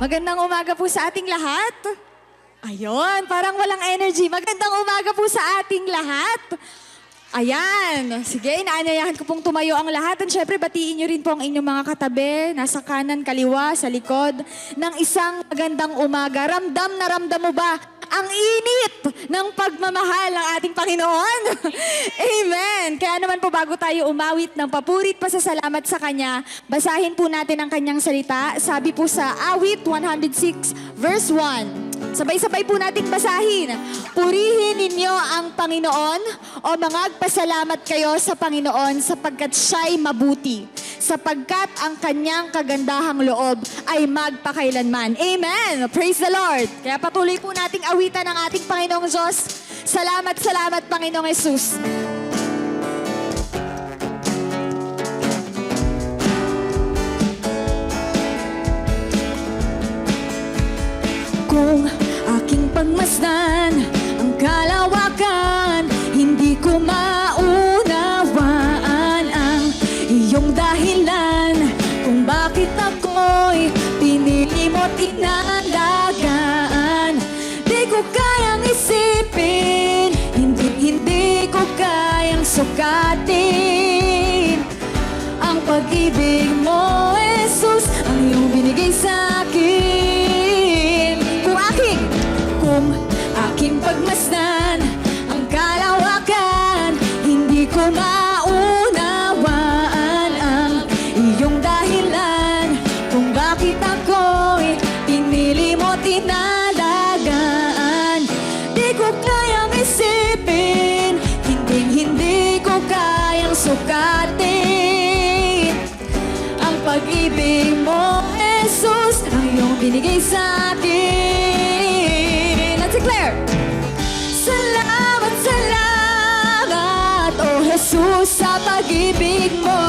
Magandang umaga po sa ating lahat. Ayun, parang walang energy. Magandang umaga po sa ating lahat. Ayan, sige, inaanyayahan ko pong tumayo ang lahat. At syempre, batiin nyo rin po ang inyong mga katabi, nasa kanan, kaliwa, sa likod, ng isang magandang umaga. Ramdam na ramdam mo ba ang init ng pagmamahal ng ating Panginoon? Amen! Kaya naman po bago tayo umawit ng papurit pasasalamat sa Kanya, basahin po natin ang Kanyang salita. Sabi po sa Awit 106 verse 1. Sabay-sabay po nating basahin. Purihin ninyo ang Panginoon o magpasalamat kayo sa Panginoon sapagkat siya'y mabuti, sapagkat ang kanyang kagandahang loob ay magpakailanman. Amen! Praise the Lord! Kaya patuloy po nating awitan ang ating Panginoong Diyos. Salamat, salamat Panginoong Jesus. Kung aking pagmasdan ang kalawakan, hindi ko maunawaan ang iyong dahilan kung bakit ako'y pinili mo't inalagaan. Di ko kayang isipin, hindi ko kayang sukatin ang pag-ibig mo, Jesus, ang iyong binigay sa akin. Kung aking pagmasdan ang kalawakan, hindi ko maunawaan ang iyong dahilan kung bakit ako'y pinili mo tinalagaan. Di ko kayang isipin, hindi ko kayang sukatin ang pag-ibig mo, Jesus, ang iyong binigay sa akin. Declare. Salamat, salamat, oh Jesus, sa pag-ibig mo.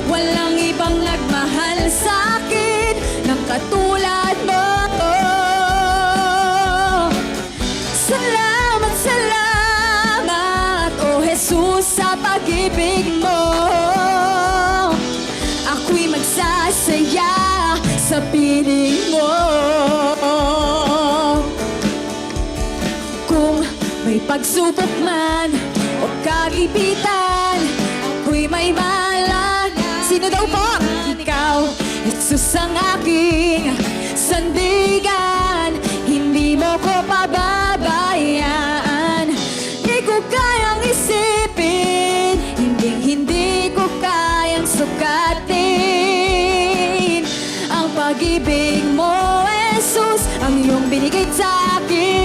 Walang ibang nagmahal sa akin ng katulad mo. Salamat, salamat, oh Jesus, sa pag-ibig mo. Ako'y magsasaya sa piling mo. May pagsubok man o kagipitan, ako'y may malag. Sino daw po? Ikaw, Jesus ang aking sandigan. Hindi mo ko pababayaan. Di ko kayang isipin, hindi ko kayang sukatin ang pag-ibig mo, Jesus, ang iyong binigay sa akin.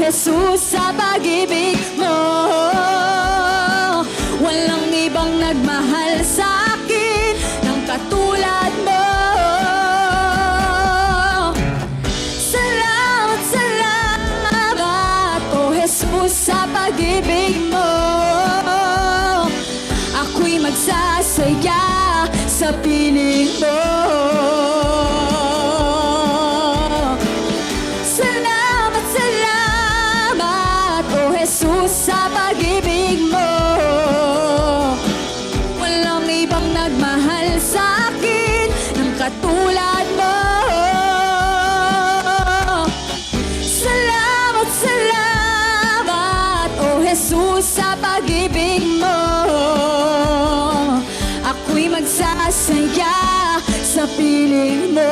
Jesus, sa pag-ibig mo, walang ibang nagmahal sa akin ng katulad mo. Salamat, salamat, oh Jesus, sa pag-ibig mo. Ako'y magsasaya sa piling mo. Jesus, sa pag-ibig mo, walang ibang nagmahal sa akin ng katulad mo. Salamat, salamat, oh Jesus, sa pag-ibig mo. Ako'y magsasaya sa piling mo.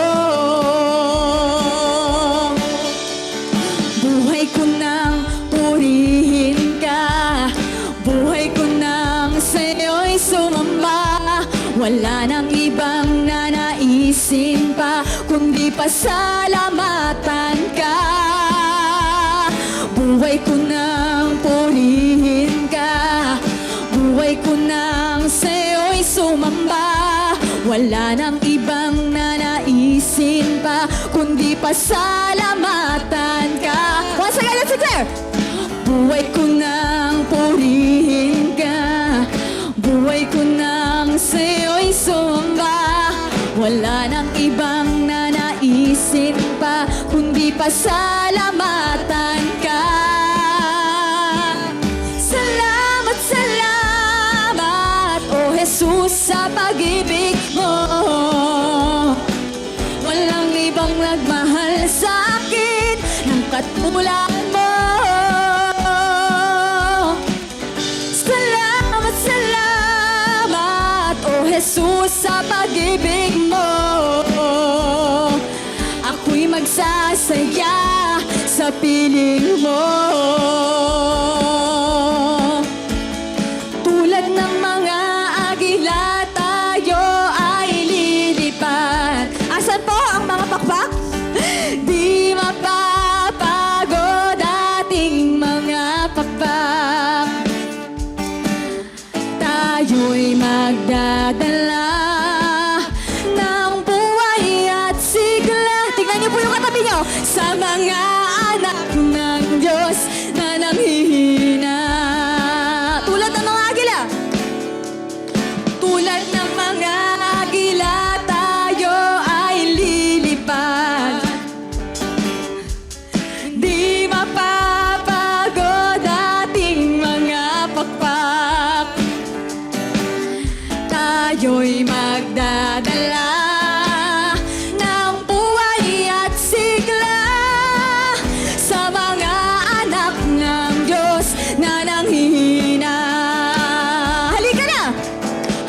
Buhay ko nang purihin ka, buhay ko nang sa'yo'y sumamba. Wala nang ibang nanaisin pa, kundi pasalamatan ka. Buhay ko nang purihin ka, buhay ko nang sa'yo'y sumamba. Wala nang ibang nanaisin pa, kundi pasalamatan ka. Once again, let's declare! Buhay ko nang purihin ka, buhay ko nang sa'yo'y sumamba. Wala nang ibang nanaisin pa, kundi pasalamatan ka. Salamat, salamat, O Jesus, sa pag-ibig mo. Walang ibang nagmahal sa'kin ng katulad mo. Salamat, salamat, O Jesus, sa pag-ibig mo. Ako'y magsasaya sa piling mo. Tulad ng mga agila, tayo ay lilipad. Asan po ang mga pakpak? Di mapapagod ating mga pakpak. Tayo'y magdadala ng buhay at sigla. Tingnan niyo po yung katabi niyo. Sa mga anak ng Diyos na nanghihina. Tulad ng mga agila. Tulad ng mga agila, tayo ay lilipad. Di mapapagod ating mga pakpak. Tayo'y magdadala ng buhay at sigla sa mga anak ng Diyos na nanghihina. Halika na!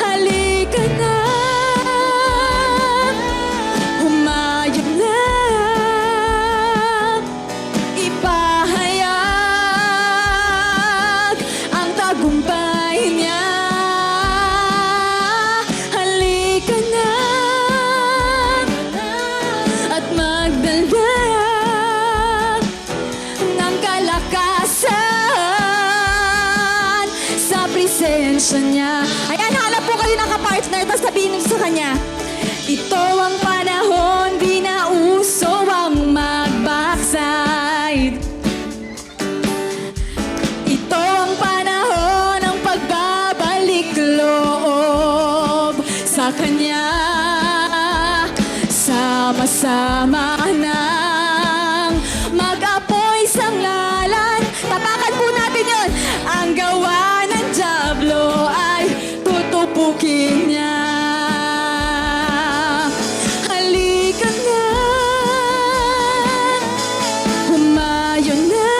Halika na! Humayo na! Ipahayag ang tagumpay niya. Halika na at magdaldal ng kalakasan sa presensya niya. Ayan, hanap po kayo ng kapartner, tapos sabihin niyo sa kanya, ito ang panahon, di na uso ang mag-backside. Ito ang panahon ng pagbabalik loob sa Kanya. Sama-sama nang mag-apoy sanglalan. Tapakan po natin yun. Ang gawa ng dyablo ay tutupukin niya. Halika na, humayo na,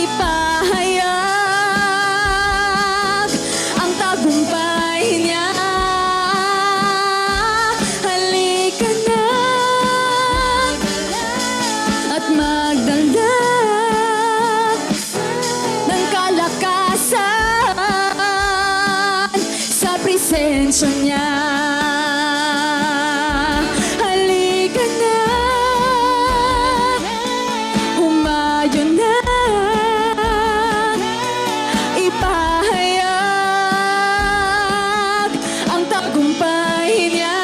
ipahayag ang tagumpay niya. Halika na at magdaldal ng kalakasan sa presensya niya. Halika na, humayo na, ipahayag ang tagumpay niya.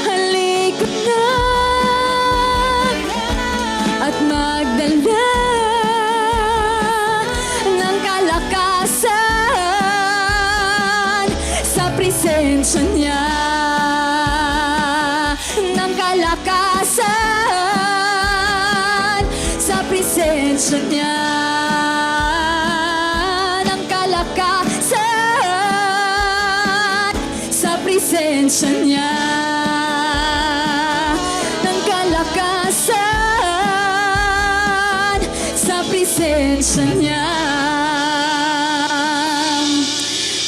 Halika na at magdaldal ng kalakasan sa presensya niya. Ng kalakasan sa presensya niya. Ng kalakasan sa presensya niya. Ng kalakasan sa presensya niya.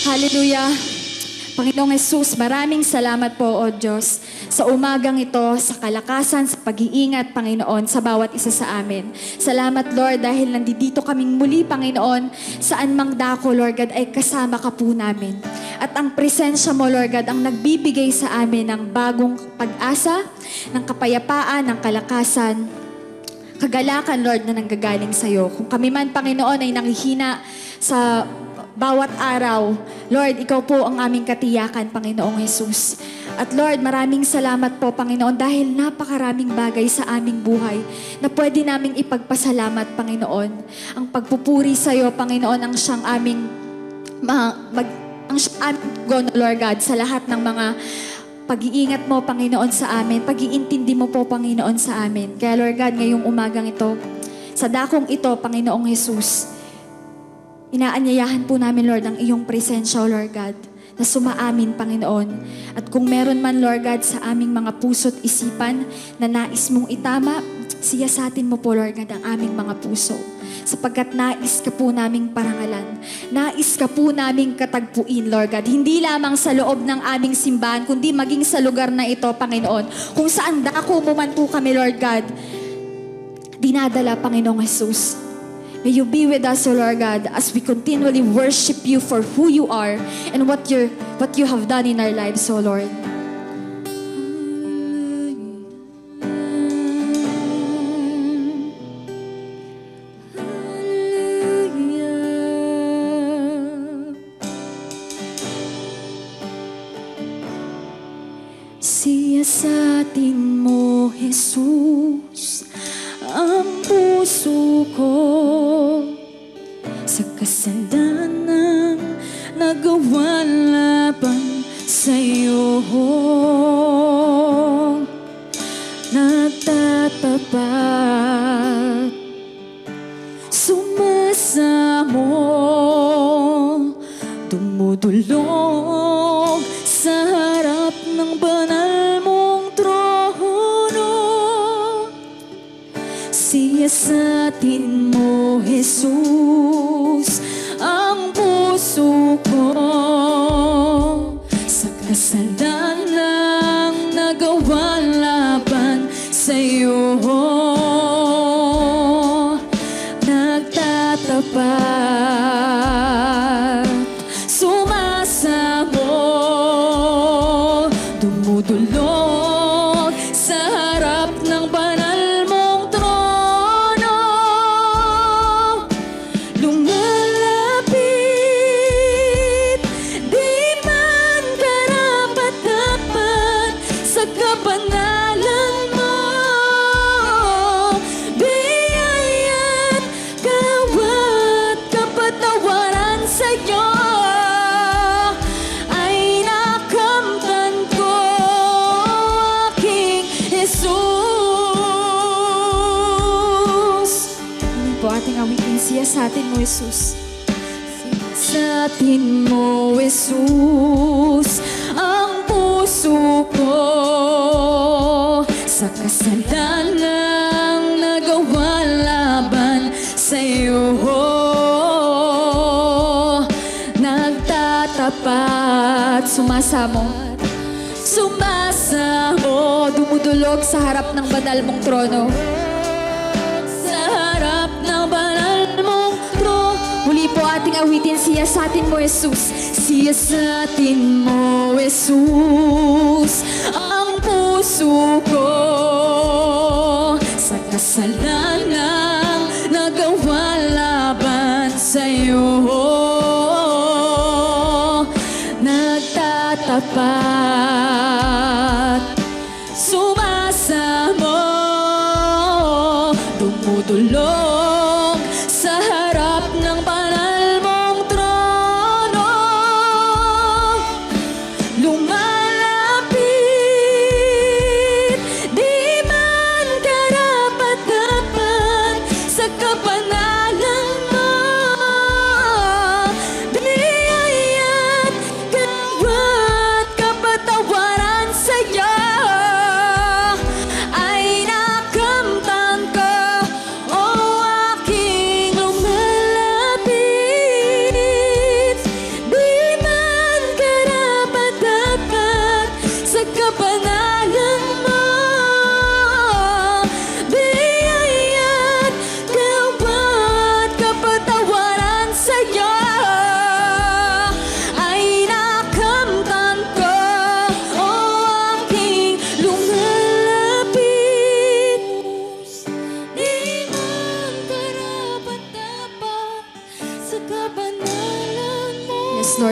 Hallelujah. Panginoong Jesus, maraming salamat po, O Diyos, sa umagang ito, sa kalakasan, sa pag-iingat, Panginoon, sa bawat isa sa amin. Salamat, Lord, dahil nandito kaming muli, Panginoon, saan mang dako, Lord God, ay kasama ka po namin. At ang presensya mo, Lord God, ang nagbibigay sa amin ng bagong pag-asa, ng kapayapaan, ng kalakasan, kagalakan, Lord, na nanggagaling sa iyo. Kung kami man, Panginoon, ay nakihina sa bawat araw, Lord, ikaw po ang aming katiyakan, Panginoong Jesus. At Lord, maraming salamat po, Panginoon, dahil napakaraming bagay sa aming buhay na pwede naming ipagpasalamat, Panginoon. Ang pagpupuri sa iyo, Panginoon, ang siyang aming ang siyang aming Lord God, sa lahat ng mga pag-iingat mo, Panginoon, sa amin. Pag-iintindi mo po, Panginoon, sa amin. Kaya, Lord God, ngayong umagang ito, sa dakong ito, Panginoong Jesus, inaanyayahan po namin, Lord, ang iyong presensya, Lord God, na sumaamin, Panginoon. At kung meron man, Lord God, sa aming mga puso't isipan na nais mong itama, siyasatin mo po, Lord God, ang aming mga puso. Sapagkat nais ka po naming parangalan. Nais ka po naming katagpuin, Lord God. Hindi lamang sa loob ng aming simbahan, kundi maging sa lugar na ito, Panginoon. Kung saan dako mo man po kami, Lord God, dinadala, Panginoong Jesus. May you be with us, O Lord God, as we continually worship you for who you are and what you have done in our lives, O Lord. Siyasatin mo, Jesus, ang puso ko sa kasalanan nagawa laban sa'yo. Nagtatapat, sumasamo, dumudulog sa harap ng banal mong trono. Siyasatin mo, Jesus, ang puso ko sa kasalanang nagawa laban sa'yo. Nagtatapat, sumasamo, dumudulog sa harap ng banal mong trono. Lumalapit, di man karapat-dapat sa kapanalan mo. Biyaya't gawat kapatawaran sa'yo ay nakamtan ko, aking Jesus. Ano po ating awitin? Siyasatin mo, Jesus. Siyasatin mo, Jesus, ang puso ko sa kasalanang nagawa laban sa'yo. Nagtatapat, sumasamo, dumudulog sa harap ng banal mong trono. Sa harap ng banal mong trono. Muli po ating awitin, siyasatin mo, Jesus. Siyasatin mo, Jesus, ang puso ko sa kasalanang nagawa laban sa'yo. Nagtatapat, sumasamo, dumudulog sa harap ng banal mong trono. Lumalapit, di man karapat-dapat sa kapanalan mo. Biyaya't gawat kapatawaran sa'yo ay nakamtan ko, oh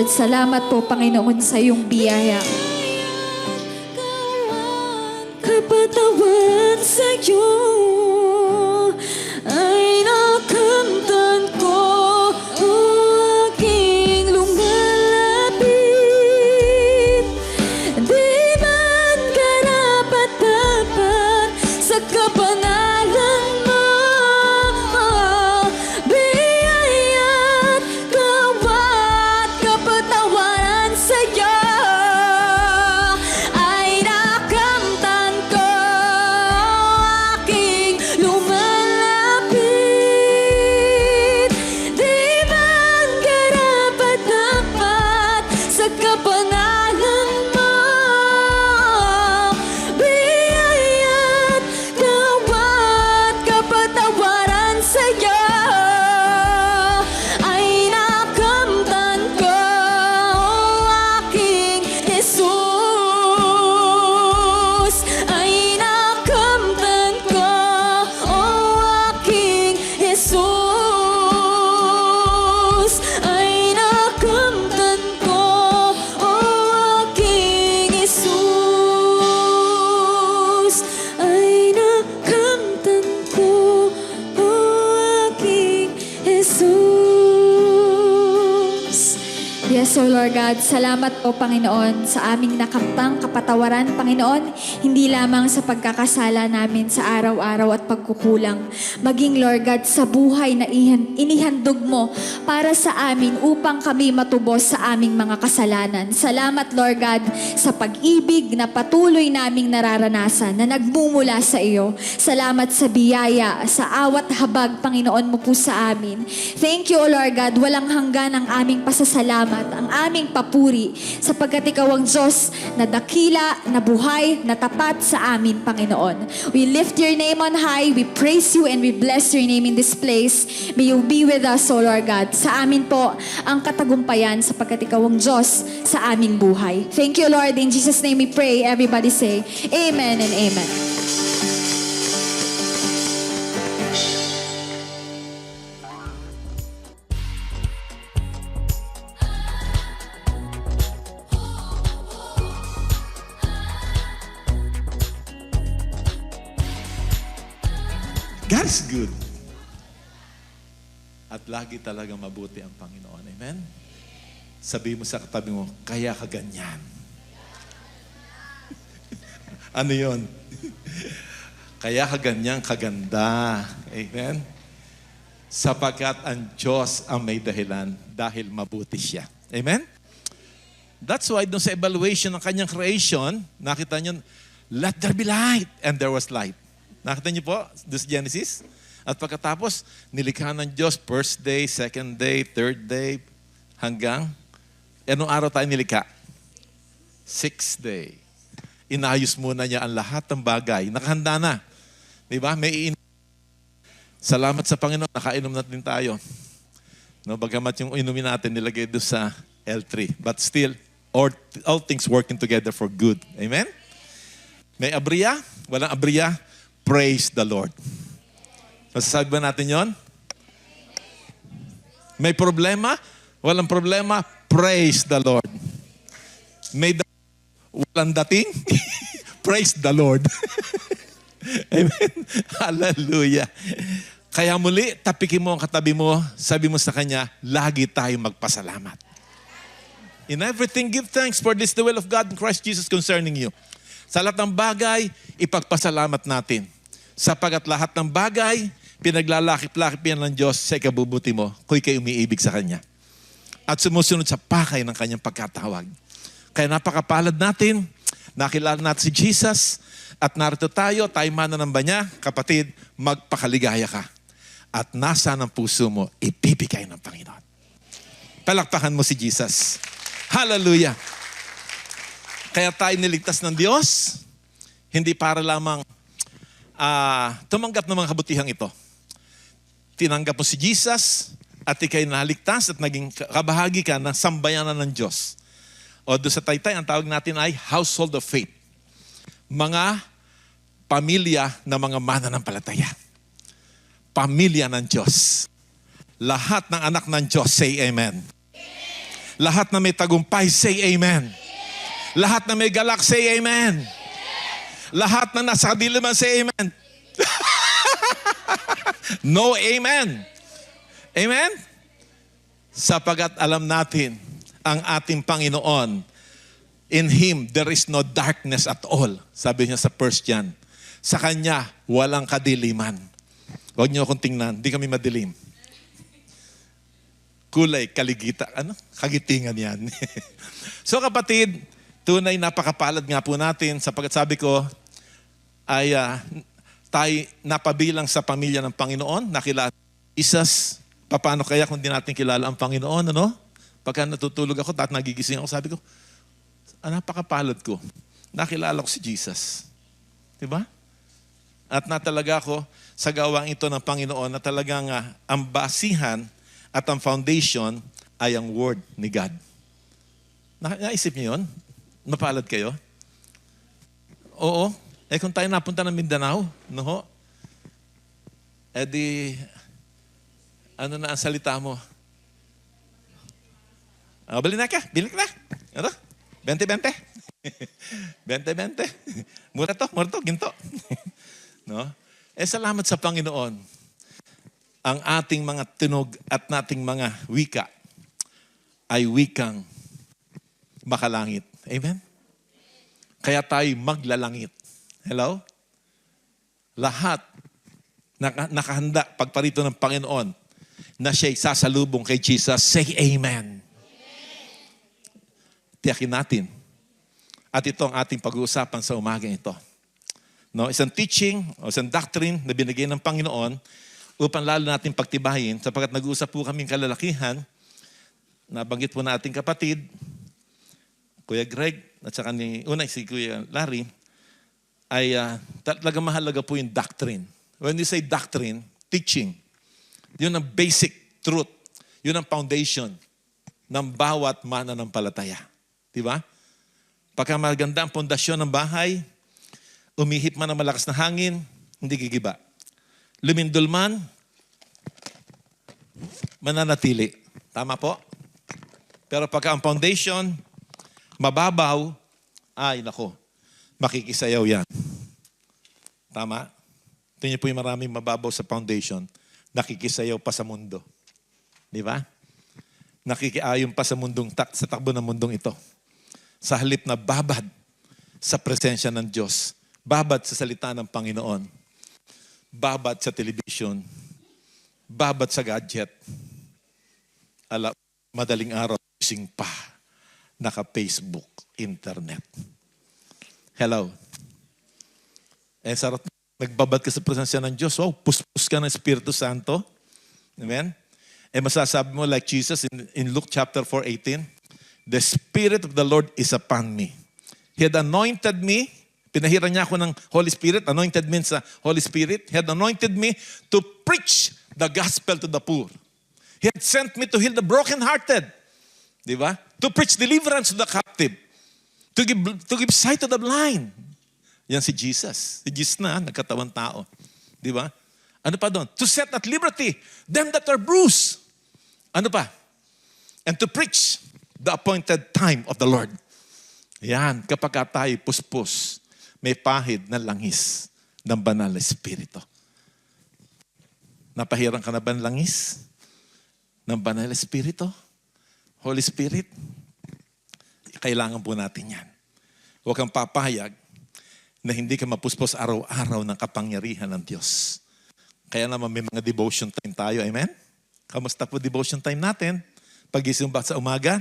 Lord. Salamat po, Panginoon, sa iyong biyaya. Kapatawan sa'yo ay nakamtan ko, aking lumalapit. Di man karapat-dapat sa kapanalan mo, biyaya't kawat kapatawaran sa'yo ay nakamtan ko, aking lumalapit. Di man karapat-dapat sa kapanalan mo, biyaya't kawat kapatawaran sa'yo ay nakamtan ko, aking Jesus. Ay nakamtan ko, aking Jesus. Ay nakamtan ko, aking Jesus. Ay nakamtan ko, aking Jesus. Yes, O Lord God, salamat po, Panginoon, sa aming nakamtang kapatawaran, Panginoon, hindi lamang sa pagkakasala namin sa araw-araw at pagkukulang, maging, Lord God, sa buhay na inihandog mo para sa amin upang kami matubos sa aming mga kasalanan. Salamat, Lord God, sa pag-ibig na patuloy naming nararanasan na nagmumula sa iyo. Salamat sa biyaya, sa awat habag, Panginoon mo po sa amin. Thank you, O Lord God, walang hanggan ang aming pasasalamat, ang aming papuri, sapagkat ikaw ang Diyos na dakila, na buhay, na tapat sa amin, Panginoon. We lift your name on high, we praise you, and we bless your name in this place. May you be with us, O Lord God. Sa amin po ang katagumpayan, sapagkat ikaw ang Diyos sa aming buhay. Thank you, Lord. In Jesus' name we pray. Everybody say, Amen and Amen. God is good. At lagi talaga mabuti ang Panginoon. Amen? Sabi mo sa katabi mo, kaya ka ganyan. Ano yun? Kaya ka ganyan kaganda. Amen? Sapagkat ang Diyos ang may dahilan dahil mabuti siya. Amen? That's why dun sa evaluation ng kanyang creation, nakita niyo, let there be light. And there was light. Nakita niyo po, this Genesis? At pagkatapos, nilikha ng Diyos, first day, second day, third day, hanggang, anong araw tayo nilikha? Sixth day. Inayos muna niya ang lahat ng bagay. Nakahanda na. Diba? Salamat sa Panginoon, nakainom natin tayo. No, bagamat yung inumin natin, nilagay doon sa L3. But still, all things working together for good. Amen? May abriya? Walang abriya? Praise the Lord. Masasabi ba natin yon? May problema? Walang problema? Praise the Lord. May walang dating? Praise the Lord. Amen? Hallelujah. Kaya muli, tapikin mo ang katabi mo, sabi mo sa kanya, lagi tayong magpasalamat. In everything, give thanks, for this the will of God in Christ Jesus concerning you. Sa lahat ng bagay, ipagpasalamat natin. Sapagat lahat ng bagay, pinaglalakip-lakip yan ng Diyos sa ikabubuti mo kung ikay umiibig sa Kanya. At sumusunod sa pakay ng Kanyang pagkatawag. Kaya napakapalad natin, nakilala natin si Jesus, at narito tayo mananamba niya, kapatid, magpakaligaya ka. At nasa ng puso mo, ibibigay ng Panginoon. Palakpakan mo si Jesus. Hallelujah! Kaya tayo niligtas ng Diyos, hindi para lamang tumanggap ng mga kabutihang ito. Tinanggap mo si Jesus at ikay naligtas at naging kabahagi ka ng sambayanan ng Diyos. O doon sa Taytay, ang tawag natin ay household of faith. Mga pamilya na mga mananampalataya. Pamilya ng Diyos. Lahat ng anak ng Diyos, say amen. Lahat na may tagumpay, say amen. Lahat na may galak, say amen. Lahat na nasa kadiliman, say amen. No amen. Amen? Sapagat alam natin, ang ating Panginoon, in Him, there is no darkness at all. Sabi niya sa 1 John. Sa Kanya, walang kadiliman. Huwag niyo akong tingnan, di kami madilim. Kulay, kaligita, kagitingan yan. So kapatid, tunay napakapalad nga po natin sapagat sabi ko, ay tayo napabilang sa pamilya ng Panginoon, nakilala Jesus. Paano kaya kung di natin kilala ang Panginoon, ano? Pagka natutulog ako, nagigising ako, sabi ko, napakapalad ko. Nakilala ko si Jesus. Diba? At natalaga ako sa gawang ito ng Panginoon na talagang ang basihan at ang foundation ay ang Word ni God. Naisip niyo yun? Mapalad kayo? Oo. Kung tayo napunta ng Mindanao, no ho? Ano na ang salita mo? Bili na ka. Ano? 20-20. 20-20. Mura to, ginto. No? Salamat sa Panginoon. Ang ating mga tunog at nating mga wika ay wikang makalangit. Amen? Kaya tayo maglalangit. Hello? Lahat nakahanda pagparito ng Panginoon na siya'y sasalubong kay Jesus. Say amen. Tiyakin natin. At ito ang ating pag-uusapan sa umagang ito. No, isang teaching o isang doctrine na binigay ng Panginoon upang lalo natin pagtibayin sapagkat nag-uusap po kaming kalalakihan, nabanggit po na ating kapatid, Kuya Greg, at saka si Kuya Larry, ay talagang mahalaga po yung doctrine. When you say doctrine, teaching, yun ang basic truth. Yun ang foundation ng bawat mananampalataya. Diba? Pagka maganda ang pundasyon ng bahay, umihip man ang malakas na hangin, hindi gigiba. Lumindol man, mananatili. Tama po? Pero pagka ang foundation, mababaw, ay nako, makikisayaw yan. Tama? Tingnan niyo po yung maraming mababaw sa foundation, nakikisayaw pa sa mundo. Di ba? Nakikiayon pa sa sa takbo ng mundong ito. Sa halip na babad sa presensya ng Diyos, babad sa salita ng Panginoon, babad sa television, babad sa gadget, madaling araw, using pa, naka-Facebook, internet. Hello? Sarap, nagbabad ka sa presensya ng Diyos, wow, puspos ka ng Espiritu Santo. Amen? Masasabi mo like Jesus in Luke chapter 4:18, the Spirit of the Lord is upon me. He had anointed me. Pinahiran niya ako ng Holy Spirit. Anointed means Holy Spirit. He had anointed me to preach the gospel to the poor. He had sent me to heal the brokenhearted. Di ba? To preach deliverance to the captive. To give sight to the blind. Yan si Jesus. Si Jesus na, nagkatawang tao. Di ba? Ano pa doon? To set at liberty them that are bruised. Ano pa? And to preach the appointed time of the Lord. Yan, kapag tayo puspos, may pahid na langis ng banal na Espiritu. Napahirang ka na ba ng langis ng banal na Espiritu? Holy Spirit? Kailangan po natin yan. Huwag kang papayag na hindi ka mapuspos araw-araw ng kapangyarihan ng Diyos. Kaya naman may mga devotion time tayo. Amen? Kamusta po devotion time natin? Pag-ising ba sa umaga?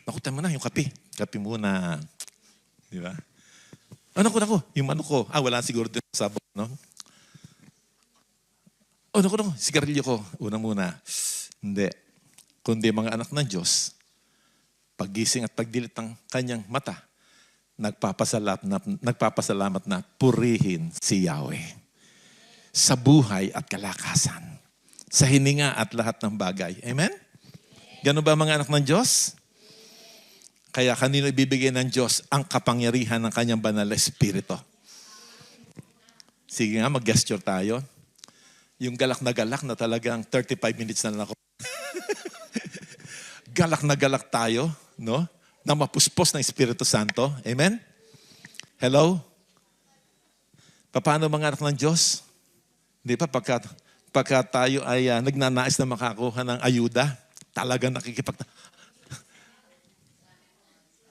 Nakutan mo na yung kape. Kape muna. Di ba? Naku. Yung manok ko. Wala siguro din sa sabon, no? Naku. Sigarilyo ko. Una muna. Hindi. Kundi mga anak ng Diyos, paggising at pagdilit ng kanyang mata, nagpapasalamat na purihin si Yahweh. Sa buhay at kalakasan. Sa hininga at lahat ng bagay. Amen? Ganun ba mga anak ng Diyos? Kaya kanino ibibigay ng Diyos ang kapangyarihan ng kanyang banal na Espiritu? Sige nga, mag-gesture tayo. Yung galak na talagang 35 minutes na lang ako. galak na galak tayo, no? Na mapuspos ng Espiritu Santo. Amen? Hello? Paano mga anak ng Diyos? Di ba, pagka tayo ay nagnanais na makakuha ng ayuda, talagang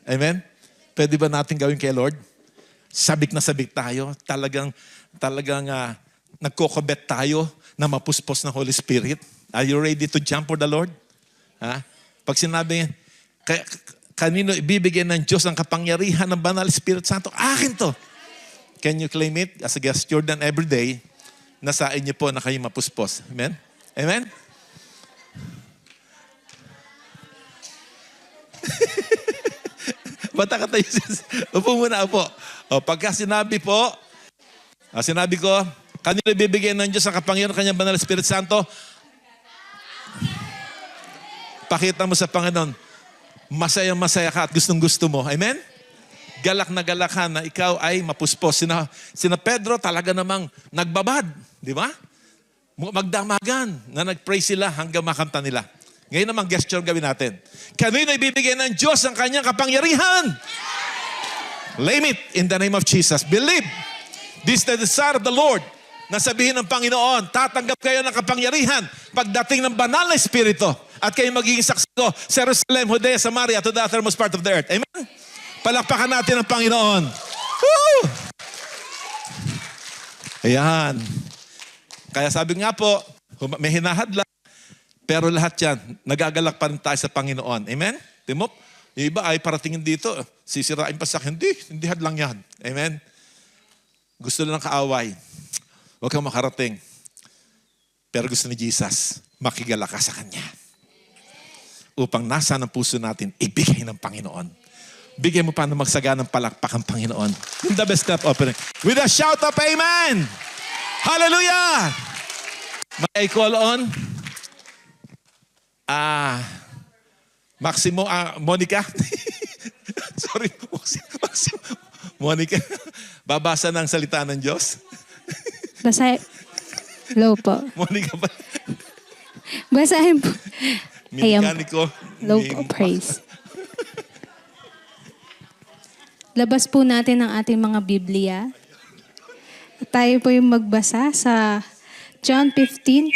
Amen? Pwede ba natin gawin kay Lord? Sabik na sabik tayo. Talagang nagkokobet tayo na mapuspos ng Holy Spirit. Are you ready to jump for the Lord? Ha? Pag sinabi, kanino ibibigay ng Diyos ang kapangyarihan ng Banal Espiritu Santo? Akin to. Can you claim it as a guest Jordan every day? Nasa inyo po na kayo mapuspos. Amen? Amen? Bata ka tayo. Upo muna, upo. O, pagka sinabi po, sinabi ko, kanino ibibigay ng Diyos ang kapangyarihan ng kanyang Banal Espiritu Santo? Pakita mo sa Panginoon, masaya-masaya ka at gustong-gusto mo. Amen? Galak na galak ka na ikaw ay mapuspos. Sina Pedro talaga namang nagbabad. Di ba? Magdamagan na nag-pray sila hanggang makanta nila. Ngayon namang gesture gawin natin. Kanino ibibigay ng Diyos ang kanyang kapangyarihan? Claim it in the name of Jesus. Believe. This is the desire of the Lord. Na sabihin ng Panginoon, tatanggap kayo ng kapangyarihan pagdating ng banal na Espiritu at kayo magiging saksi ko sa Jerusalem, Judea, Samaria, to the uttermost part of the earth. Amen? Palakpakan natin ang Panginoon. Woo! Ayan. Kaya sabi nga po, may hinahadla, pero lahat yan, nagagalak pa rin tayo sa Panginoon. Amen? Timop? Yung iba ay paratingin dito, sisirain pa sa akin. Hindi hadlang yan. Amen? Gusto lang ng kaaway. Huwag kang makarating. Pero gusto ni Jesus, makigala ka sa Kanya. Upang nasa ng puso natin, ibigay ng Panginoon. Bigyan mo pa ng magsaga ng palakpak ang Panginoon. In the best clap offering. With a shout of Amen! Hallelujah! May I call on? Maximo, Monica? Sorry, Maximo. Monica, babasa ng salita ng Diyos? Low po. Monica ba? Basahin po. Mekaniko. Low po, praise. Labas po natin ang ating mga Biblia. Tayo po yung magbasa sa John 15,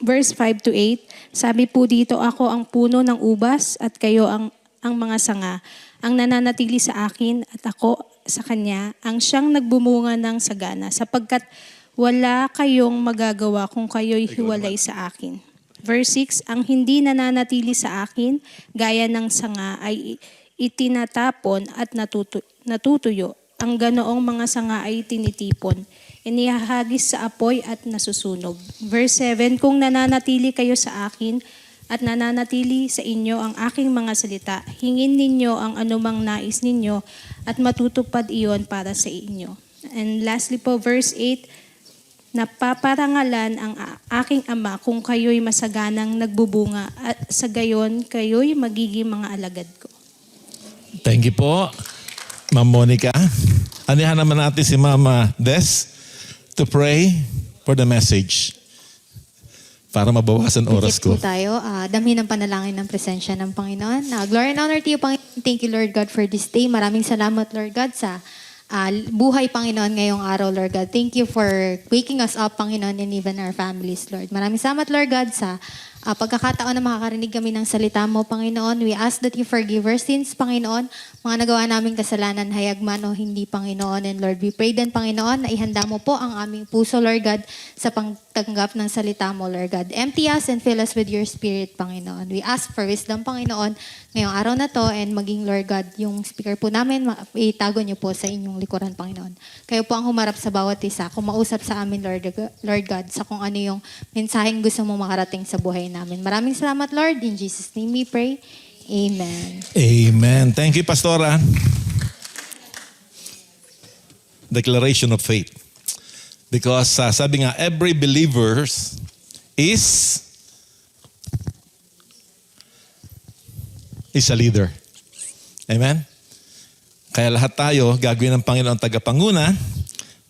verse 5 to 8. Sabi po dito, ako ang puno ng ubas at kayo ang mga sanga. Ang nananatili sa akin at ako sa kanya, ang siyang nagbumunga ng sagana, sapagkat wala kayong magagawa kung kayo'y hiwalay sa akin. Verse 6, ang hindi nananatili sa akin, gaya ng sanga, ay itinatapon at natutuyo. Ang ganoong mga sanga ay tinitipon, inihahagis sa apoy at nasusunog. Verse 7, kung nananatili kayo sa akin at nananatili sa inyo ang aking mga salita, hingin ninyo ang anumang nais ninyo at matutupad iyon para sa inyo. And lastly po, verse 8, napaparangalan ang aking Ama kung kayo'y masaganang nagbubunga at sa gayon kayo'y magiging mga alagad ko. Thank you po, Ma'am Monica. Anihan naman natin si Mama Des to pray for the message para mabawasan oras Dikit po ko. tayo. Damhin ang panalangin ng presensya ng Panginoon. Glory and honor to you, Panginoon. Thank you, Lord God, for this day. Maraming salamat, Lord God, sa buhay, Panginoon, ngayong araw, Lord God. Thank you for waking us up, Panginoon, and even our families, Lord. Maraming salamat, Lord God, sa pagkakataon na makakarinig kami ng salita mo, Panginoon. We ask that you forgive our sins, Panginoon. Mga nagawa naming kasalanan, hayag man o hindi, Panginoon. And Lord, we pray din, Panginoon, na ihanda mo po ang aming puso, Lord God, sa pagtanggap ng salita mo, Lord God. Empty us and fill us with your spirit, Panginoon. We ask for wisdom, Panginoon, ngayong araw na to, and maging, Lord God, yung speaker po namin, itago niyo po sa inyong likuran, Panginoon. Kayo po ang humarap sa bawat isa, kumausap sa amin, Lord God, sa kung ano yung mensaheng gusto mo makarating sa buhay namin. Maraming salamat, Lord. In Jesus' name we pray. Amen. Amen. Thank you, Pastora. Declaration of faith. Because sabi nga, every believer is a leader. Amen? Kaya lahat tayo gagawin ng Panginoon tagapanguna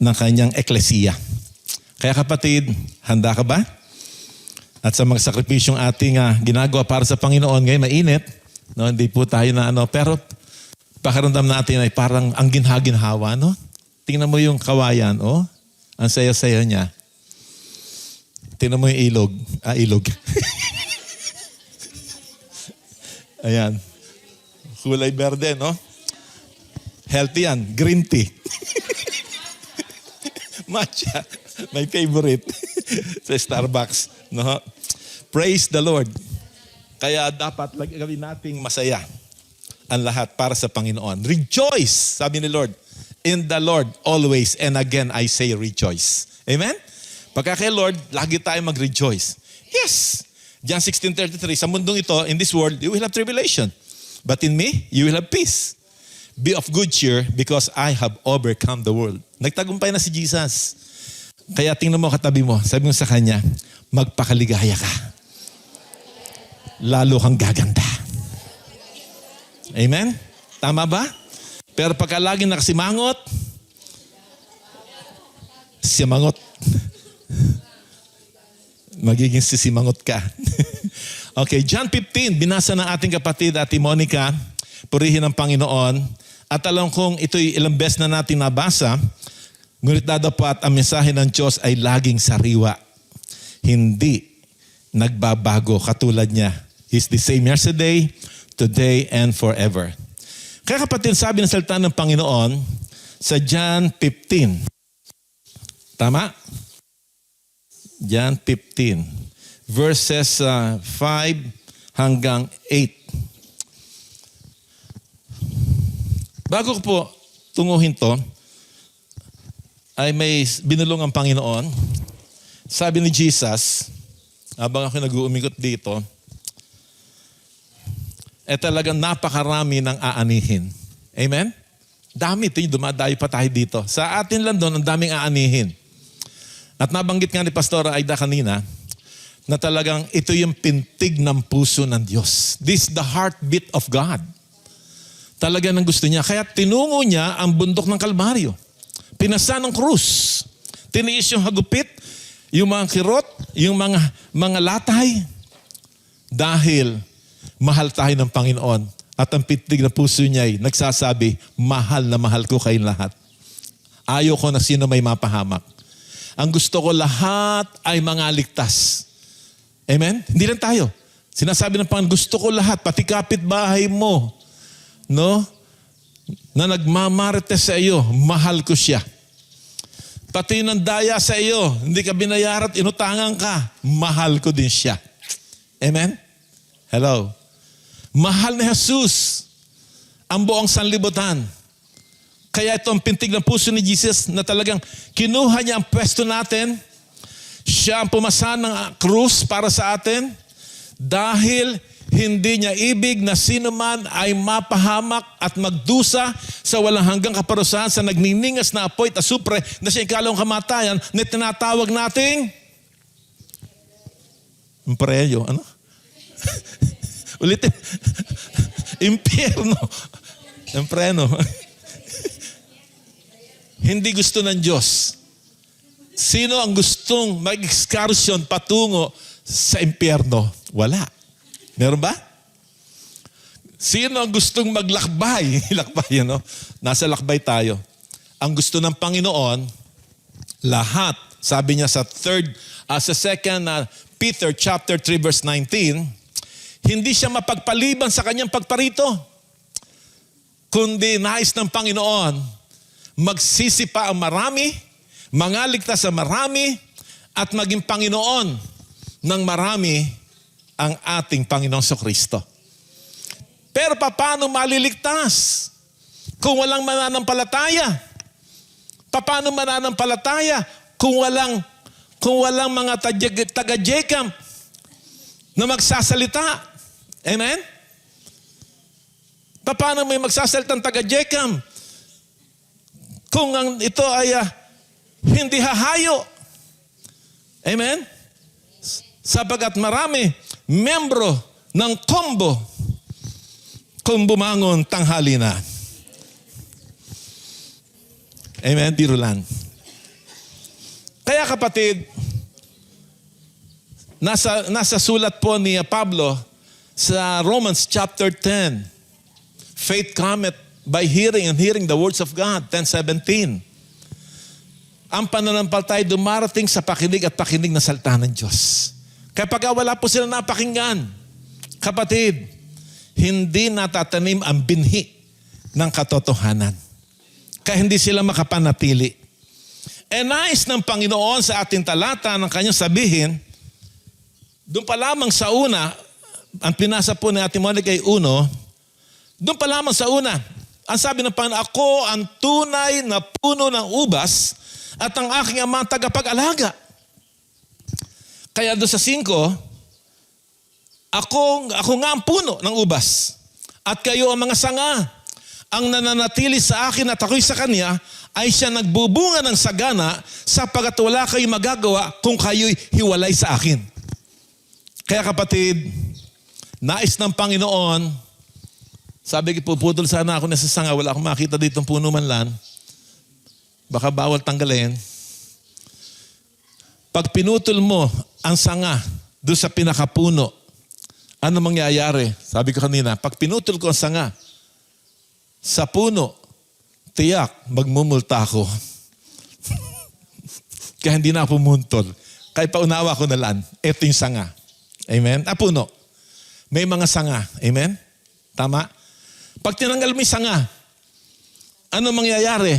ng kanyang eklesiya. Kaya kapatid, handa ka ba? At sa mga sakripisyong ating ginagawa para sa Panginoon, ngayon mainit. No, hindi po tayo na pero pakiramdam natin ay parang ang ginhaginhawa, no? Tingnan mo yung kawayan, oh. Ang saya-saya niya. Tingnan mo yung ilog. Ilog. Ayan. Kulay berde, no? Healthy yan. Green tea. Matcha. My favorite. Sa Starbucks. No? Praise the Lord. Kaya dapat gawin nating masaya ang lahat para sa Panginoon. Rejoice, sabi ni Lord. In the Lord always. And again, I say rejoice. Amen? Pagka kay Lord, lagi tayo mag-rejoice. Yes. John 16:33, sa mundong ito, in this world, you will have tribulation. But in me, you will have peace. Be of good cheer because I have overcome the world. Nagtagumpay na si Jesus. Kaya tingnan mo katabi mo, sabi mo sa kanya, magpakaligaya ka. Lalo kang gaganda. Amen? Tama ba? Pero pagka lagi nakasimangot, simangot. Magiging sisimangot ka. Okay, John 15, binasa ng ating kapatid, Ate Monica, purihin ang Panginoon. At alam kong ito'y ilang beses na natin nabasa, ngunit dadapat ang mensahe ng Diyos ay laging sariwa. Hindi nagbabago katulad niya. He's the same yesterday, today, and forever. Kaya kapatid, sabi ng salita ng Panginoon sa John 15. Tama? John 15. Verses 5 hanggang 8. Bago ko po tunguhin to, ay may binulong ang Panginoon. Sabi ni Jesus, habang ako nag-uumikot dito, talagang napakarami ng aanihin. Amen? Dami ito, dumadayo pa tayo dito. Sa atin lang doon, ang daming aanihin. At nabanggit nga ni Pastora Aida kanina, na talagang ito yung pintig ng puso ng Diyos. This is the heartbeat of God. Talaga nang gusto niya. Kaya tinungo niya ang bundok ng Kalbaryo. Pinasa ng krus. Tiniis yung hagupit, yung mga kirot, yung mga latay. Dahil mahal tayo ng Panginoon. At ang pintig na puso niya ay nagsasabi, mahal na mahal ko kayong lahat. Ayaw ko na sino may mapahamak. Ang gusto ko lahat ay mga ligtas. Amen? Hindi lang tayo. Sinasabi ng Panginoon, gusto ko lahat, pati kapitbahay mo, no? Na nagmamarites sa iyo, mahal ko siya. Pati nang daya sa iyo, hindi ka binayaran at inutangan ka, mahal ko din siya. Amen? Hello? Mahal ni Jesus ang buong sanlibutan. Kaya ito ang pintig ng puso ni Jesus na talagang kinuha niya ang pwesto natin. Siya ang pumasa ng krus para sa atin dahil hindi niya ibig na sino man ay mapahamak at magdusa sa walang hanggang kaparusahan sa nagniningas na apoy at asupre na siya ikalawang kamatayan na tinatawag nating imperyo. Ano? Ulitin. Impyerno. Impreno. Hindi gusto ng Diyos. Sino ang gustong mag-excursion patungo sa impyerno? Wala. Meron ba? Sino ang gustong maglakbay? Lakbay, no? Nasa lakbay tayo. Ang gusto ng Panginoon, lahat, sabi niya sa second Peter chapter 3 verse 19, hindi siya mapagpaliban sa kanyang pagparito. Kundi nais ng Panginoon, magsisipa ang marami, mangaligtas ang marami, at maging Panginoon ng marami ang ating Panginoong Kristo. Pero paano maliligtas kung walang mananampalataya? Paano mananampalataya kung walang mga taga-Jacob na magsasalita? Amen? Paano may magsasalitang taga-Jacob kung ito ay hindi hahayo? Amen? Sapagkat marami membro ng kombo kung bumangon tanghali na. Amen? Biro lang. Kaya kapatid, Nasa sulat po ni Pablo sa Romans chapter 10. Faith cometh by hearing and hearing the words of God, 10:17. Ang pananampalataya dumarating sa pakinig at pakinig na salita ng Diyos. Kapag wala po sila napakinggan, kapatid, hindi natatanim ang binhi ng katotohanan. Kaya hindi sila makapanatili. Nais ng Panginoon sa ating talata ng kanyang sabihin, doon pa lamang sa una, ang pinasa po ni Ate Monica ay 1, doon pa lamang sa una, ang sabi ng Panginoon, ako ang tunay na puno ng ubas at ang aking ama ang tagapag-alaga. Kaya doon sa 5, ako nga ang puno ng ubas at kayo ang mga sanga. Ang nananatili sa akin at ako'y sa kanya ay siya nagbubunga ng sagana sapagkat wala kayo magagawa kung kayo'y hiwalay sa akin. Kaya kapatid, nais ng Panginoon, sabi ko, puputol sana ako na sa sanga, wala akong makita dito ng puno man lang. Baka bawal tanggalin. Pag pinutol mo ang sanga doon sa pinakapuno, ano mangyayari? Sabi ko kanina, pag pinutol ko ang sanga sa puno, tiyak, magmumulta ako. Kaya hindi na ako pumuntol. Kaya paunawa ko na lang, ito yung sanga. Amen? Puno. May mga sanga. Amen? Tama? Pag tinanggal mo yung sanga, ano mangyayari?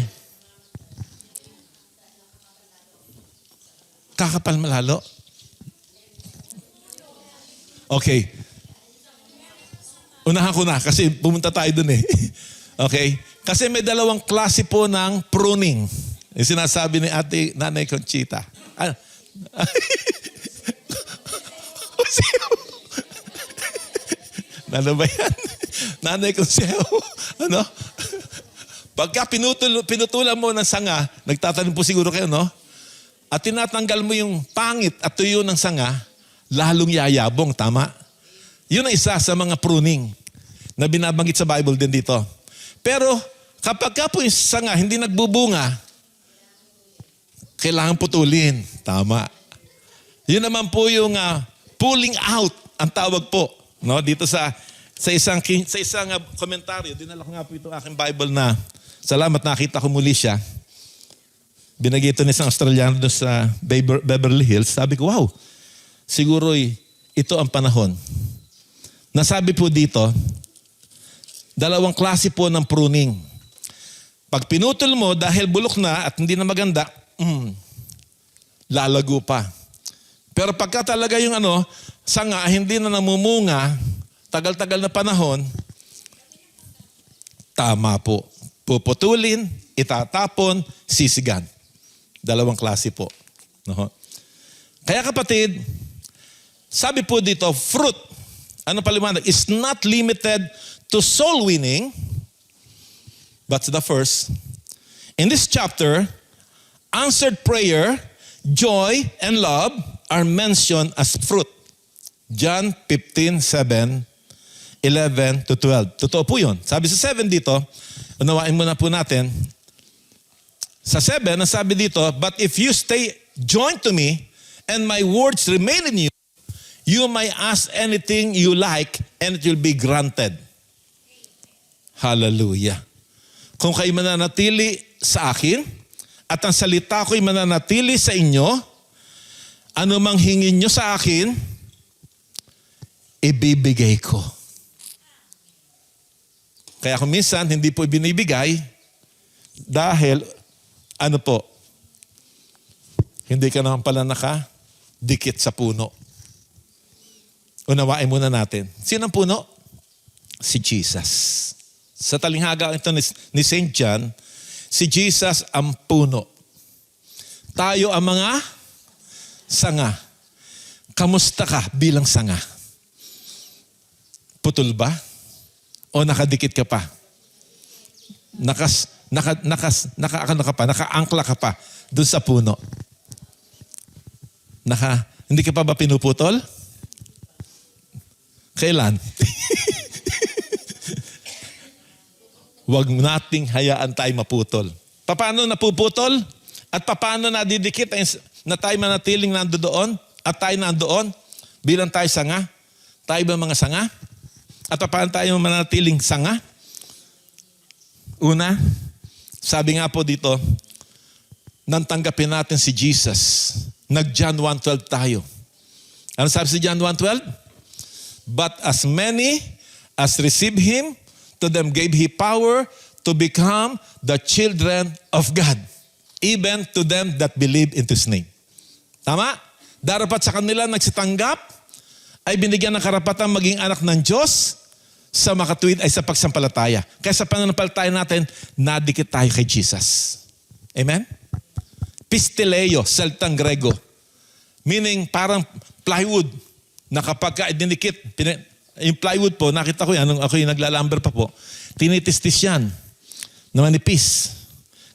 Kakapal malalo? Okay. Unahan ko na kasi pumunta tayo dun eh. Okay? Kasi may dalawang klase po ng pruning. Yung sinasabi ni Ate Nanay Conchita. Ano ba yan? Nanay Conchita. Ano? Pagka pinutulan mo ng sanga, nagtatanong po siguro kayo, no? At tinatanggal mo yung pangit at tuyo ng sanga, lalong yayabong, tama? Yun ang isa sa mga pruning na binabanggit sa Bible din dito. Pero kapag ka po yung sanga hindi nagbubunga, kailangan putulin. Tama. Yun naman po yung pulling out ang tawag po. No? Dito sa isang komentaryo, dinala ko nga po itong aking Bible na salamat nakita ko muli siya. Binagay ito ng isang Australiano doon sa Beverly Hills. Sabi ko, wow, siguro ito ang panahon. Nasabi po dito, dalawang klase po ng pruning. Pag pinutol mo dahil bulok na at hindi na maganda, lalago pa. Pero pagka talaga yung sanga hindi na namumunga, tagal-tagal na panahon, tama po. Puputulin, itatapon, sisigan. Dalawang klase po. No? Kaya kapatid, sabi po dito, fruit, ano paliwanag, is not limited to soul winning. That's the first. In this chapter, answered prayer, joy, and love are mentioned as fruit. John 15:7, 11 to 12. Totoo po yun. Sabi sa 7 dito, unawain muna po natin. Sa 7, ang sabi dito, but if you stay joined to me and my words remain in you, you may ask anything you like and it will be granted. Hallelujah. Kung kayo mananatili sa akin at ang salita ko'y mananatili sa inyo, ano mang hingin nyo sa akin, ibibigay ko. Kaya kung minsan hindi po binibigay dahil hindi ka naman pala nakadikit sa puno. Unawain muna natin. Sino ang puno? Si Jesus. Sa talinghaga ito ni St. John, si Jesus ang puno. Tayo ang mga sanga. Kamusta ka bilang sanga? Putol ba? O nakadikit ka pa? Nakaangkla ka pa doon sa puno? Hindi ka pa ba pinuputol? Kailan? Huwag nating hayaan tayo maputol. Paano napuputol? At paano nadidikit na tayo manatiling nandoon? At tayo nandoon? Bilang tayo sanga? Tayo ba mga sanga? At paano tayo manatiling sanga? Una, sabi nga po dito, nang tanggapin natin si Jesus, nag-John 1:12 tayo. Ano sabi si John 1:12? But as many as received Him, to them gave He power to become the children of God, even to them that believe in His name. Tama? Darapat sa kanila nagsitanggap, ay binigyan ng karapatan maging anak ng Diyos, sa makatuwid ay sa pagsampalataya. Kaya sa pananampalataya natin, nadikit tayo kay Jesus. Amen? Pistileo, salitang Grego. Meaning parang plywood na kapag dinikit, yung plywood po, nakita ko yan, nung ako yung naglalamber pa po, tinitistis yan na manipis.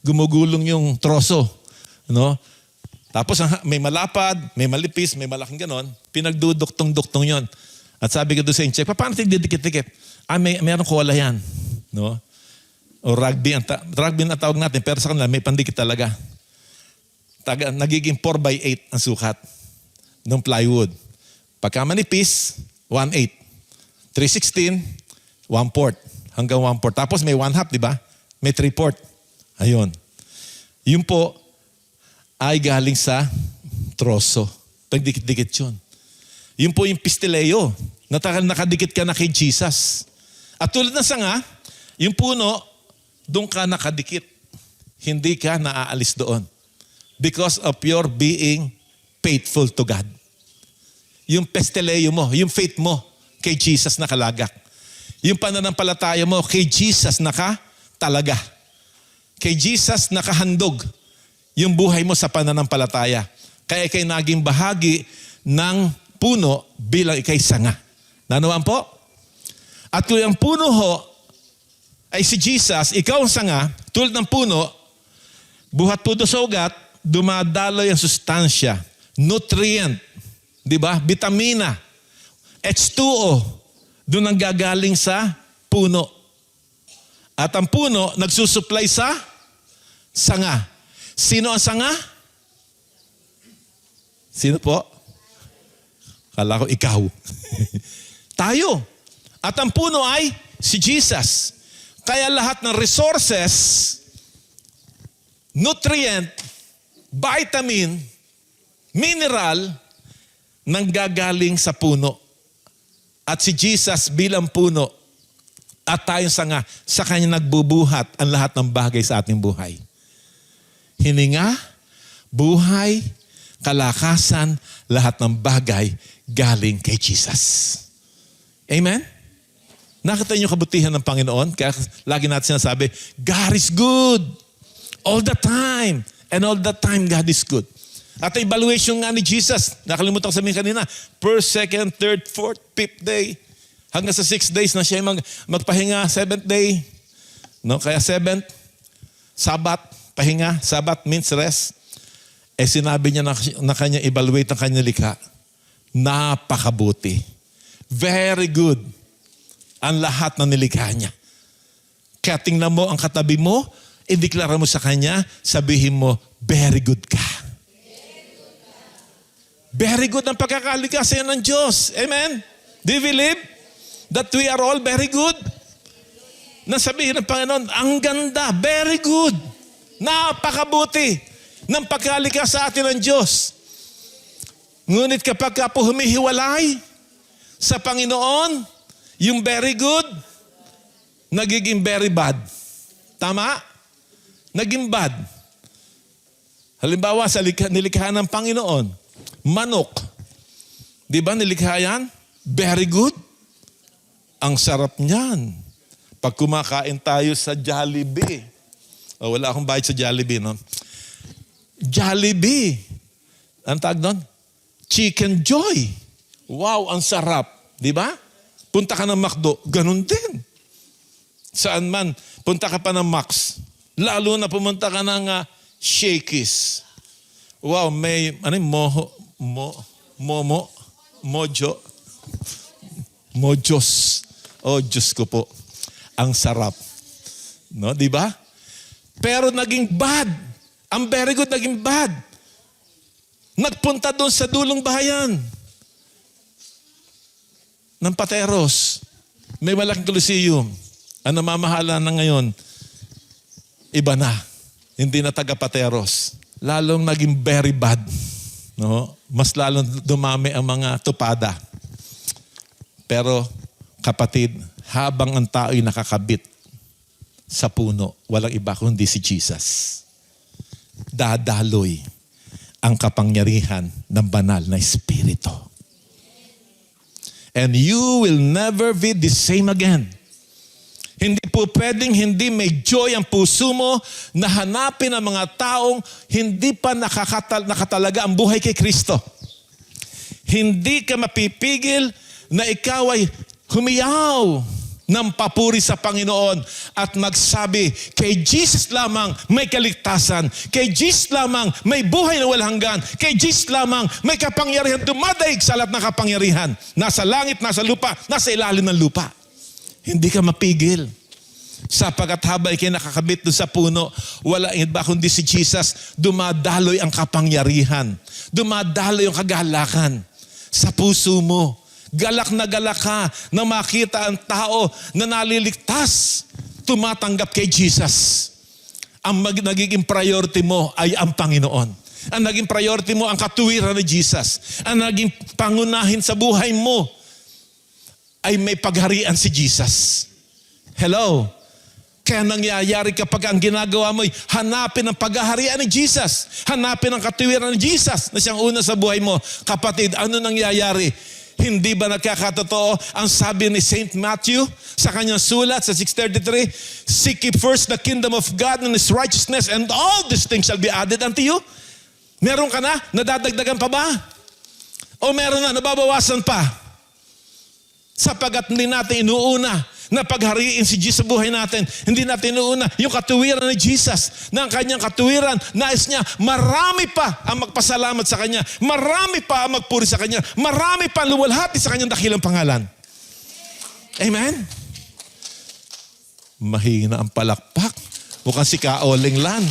Gumugulong yung troso. No? Tapos may malapad, may malipis, may malaking ganon, pinagduduktong-duktong yon. At sabi ko doon sa incheck, paano tigdidikit-dikit? Mayroong kola yan. No? O rugby, rugby na tawag natin, pero sa kanila may pandikit talaga. Nagiging 4x8 ang sukat ng plywood. Pagka manipis, 1/8. 3/16, 1/4. Hanggang 1/4. Tapos may 1/2, di ba? May 3/4. Ayun. Yun po ay galing sa troso. Pagdikit-dikit yun. Yun po yung pistileo. Nakadikit ka na kay Jesus. At tulad ng sanga, yung puno, doon ka nakadikit. Hindi ka naaalis doon. Because of your being faithful to God. Yung pistileo mo, yung faith mo, kay Jesus nakalagak. Yung pananampalataya mo, kay Jesus nakatalaga. Kay Jesus nakahandog yung buhay mo sa pananampalataya. Kaya ikay naging bahagi ng puno bilang ikay sanga. Nanuwan po? At kung ang puno ho ay si Jesus, ikaw ang sanga, tulad ng puno, buhat puno sa ugat, dumadaloy ang sustansya, nutrient, di ba? Vitamina, H2O, doon ang gagaling sa puno. At ang puno, nagsusupply sa sanga. Sino ang sanga? Sino po? Kala ko ikaw. Tayo. At ang puno ay si Jesus. Kaya lahat ng resources, nutrient, vitamin, mineral, nanggagaling sa puno. At si Jesus bilang puno at tayong sanga, sa kanya nagbubuhat ang lahat ng bagay sa ating buhay. Hininga, buhay, kalakasan, lahat ng bagay galing kay Jesus. Amen? Nakita niyo kabutihan ng Panginoon? Kaya lagi natin sinasabi, God is good. All the time. And all the time, God is good. At evaluation nga ni Jesus, nakalimutan ko sabihin kanina, first, second, third, fourth, fifth day, hanggang sa 6 days na siya magpahinga, 7th day. No? Kaya 7th, Sabbath, pahinga, Sabbath means rest. Sinabi niya na kanya evaluate ang kanya likha. Napakabuti. Very good. Ang lahat ng nilikha niya. Kaya tingnan mo ang katabi mo, ideklara mo sa kanya, sabihin mo, very good ka. Very good ang pagkakalikha sa iyo ng Diyos. Amen? Do you believe that we are all very good? Nasabihin ng Panginoon, ang ganda, very good. Napakabuti ng pagkalikha sa atin ng Diyos. Ngunit kapag ka po humihiwalay sa Panginoon, yung very good, nagiging very bad. Tama? Naging bad. Halimbawa, sa nilikha ng Panginoon, manok. Di ba nilikha yan? Very good. Ang sarap niyan. Pag kumakain tayo sa Jollibee. Wala akong bayad sa Jollibee, no? Jollibee. Ang tawag doon? Chicken Joy. Wow, ang sarap. Di ba? Punta ka ng McDo, ganun din. Saan man, punta ka pa ng Max. Lalo na pumunta ka ng Shakey's. Wow, may, Mojos. Oh, Diyos ko po. Ang sarap. No, di ba? Pero naging bad. Ang very good naging bad. Nagpunta doon sa dulong bayan. ng Pateros. May malaking Coliseum. Ang namamahala na ngayon, iba na. Hindi na taga-Pateros. Lalong naging very bad. No? Mas lalong dumami ang mga tupada. Pero, kapatid, habang ang tao'y nakakabit sa puno, walang iba kundi si Jesus. Dadaloy ang kapangyarihan ng banal na Espiritu. And you will never be the same again. Hindi po pwedeng hindi may joy ang puso mo na hanapin ang mga taong hindi pa nakatalaga ang buhay kay Kristo. Hindi ka mapipigil na ikaw ay humiyaw ng papuri sa Panginoon at magsabi, kay Jesus lamang may kaligtasan, kay Jesus lamang may buhay na walang hanggan, kay Jesus lamang may kapangyarihan dumadaig sa lahat ng kapangyarihan. Nasa langit, nasa lupa, nasa ilalim ng lupa. Hindi ka mapigil. Sapagkat habang ikay nakakabit doon sa puno, wala iba kundi si Jesus, dumadaloy ang kapangyarihan. Dumadaloy ang kagalakan sa puso mo. Galak na galak ka na makita ang tao na naliligtas, tumatanggap kay Jesus. Ang nagiging priority mo ay ang Panginoon. Ang naging priority mo ang katuwiran ni Jesus. Ang naging pangunahin sa buhay mo ay may pagharian si Jesus. Hello? Kaya nangyayari kapag ang ginagawa mo ay hanapin ang paghaharian ni Jesus. Hanapin ang katuwiran ni Jesus na siyang una sa buhay mo. Kapatid, ano nangyayari? Hindi ba nagkakatotoo ang sabi ni St. Matthew sa kanyang sulat sa 6:33? Seek ye first the kingdom of God and His righteousness and all these things shall be added unto you. Meron ka na? Nadadagdagan pa ba? O meron na? Nababawasan pa? Sapagat hindi natin inuuna na paghariin si Jesus sa buhay natin. Hindi natin inuuna yung katuwiran ni Jesus. Na ang kanyang katuwiran, nais niya, marami pa ang magpasalamat sa kanya. Marami pa ang magpuri sa kanya. Marami pa ang luwalhati sa kanyang dakilang pangalan. Amen? Mahina ang palakpak. Mukhang si Kaoling Lan.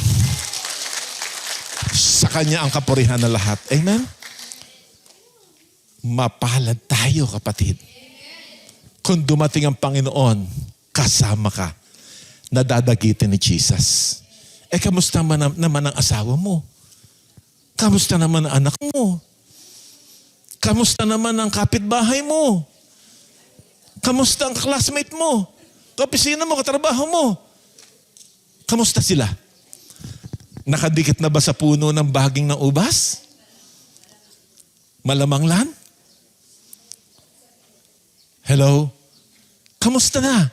Sa kanya ang kapurihan na lahat. Amen? Mapalad tayo, kapatid. Kung dumating ang Panginoon, kasama ka, nadadagitin ni Jesus. Kamusta naman ang asawa mo? Kamusta naman ang anak mo? Kamusta naman ang kapitbahay mo? Kamusta ang classmate mo? Kaopisina mo, katrabaho mo? Kamusta sila? Nakadikit na ba sa puno ng baging ng ubas? Malamang lan? Hello? Kamusta na?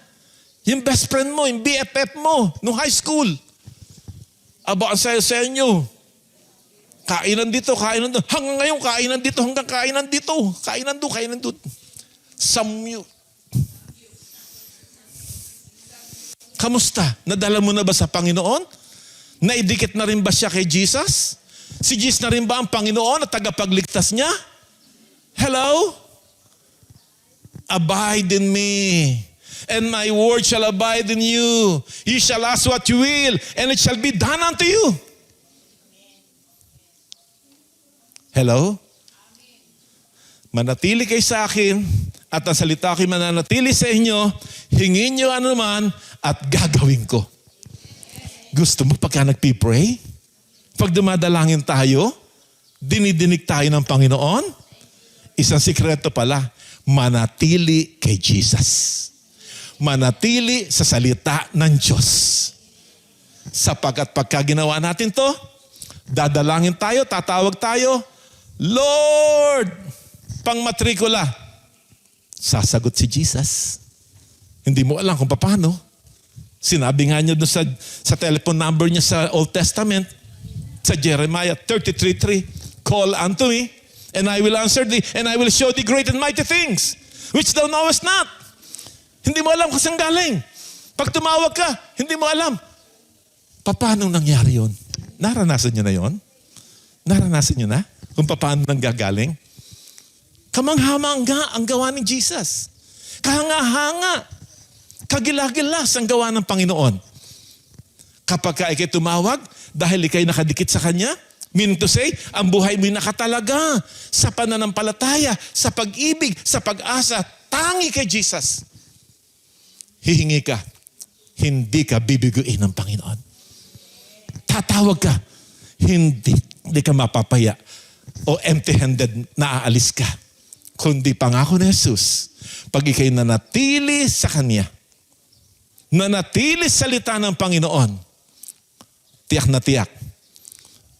Yung best friend mo, yung BFF mo, nung high school. Aba, ang saya-saya nyo. Kainan dito, kainan doon. Hanggang ngayon, kainan dito, hanggang kainan dito. Kainan doon, kainan doon. Samyu. Kamusta? Nadala mo na ba sa Panginoon? Naidikit na rin ba siya kay Jesus? Si Jesus na rin ba ang Panginoon at tagapagligtas niya? Hello? Abide in me, and my word shall abide in you. You shall ask what you will, and it shall be done unto you. Hello? Manatili kayo sa akin, at ang salita ko'y mananatili sa inyo, hingin nyo anuman, at gagawin ko. Gusto mo pagka nagpipray? Pag dumadalangin tayo, dinidinig tayo ng Panginoon? Isang sikreto pala, manatili kay Jesus. Manatili sa salita ng Diyos. Sapagkat pagka ginawa natin to, dadalangin tayo, tatawag tayo, Lord, pang matrikula. Sasagot si Jesus. Hindi mo alam kung paano. Sinabi nga niya doon sa telephone number niya sa Old Testament, sa Jeremiah 33:3, call unto me, and I will answer thee, and I will show thee great and mighty things, which thou knowest not. Hindi mo alam kung saan galing. Pag tumawag ka, hindi mo alam. Paano nangyari yun? Naranasan niyo na yun? Naranasan niyo na? Kung paano nanggagaling? Kamangha-mangha ang gawa ni Jesus. Kahanga-hanga. Kagilagilas ang gawa ng Panginoon. Kapag ikay tumawag, dahil ikay nakadikit sa Kanya, Meaning to say, ang buhay mo'y nakatalaga sa pananampalataya, sa pag-ibig, sa pag-asa, tangi kay Jesus. Hihingi ka, hindi ka bibiguin ng Panginoon. Tatawag ka, hindi ka mapapaya o empty-handed na aalis ka. Kundi pangako ni Jesus, pag ikay nanatili sa Kanya, nanatili sa salita ng Panginoon, tiyak na tiyak,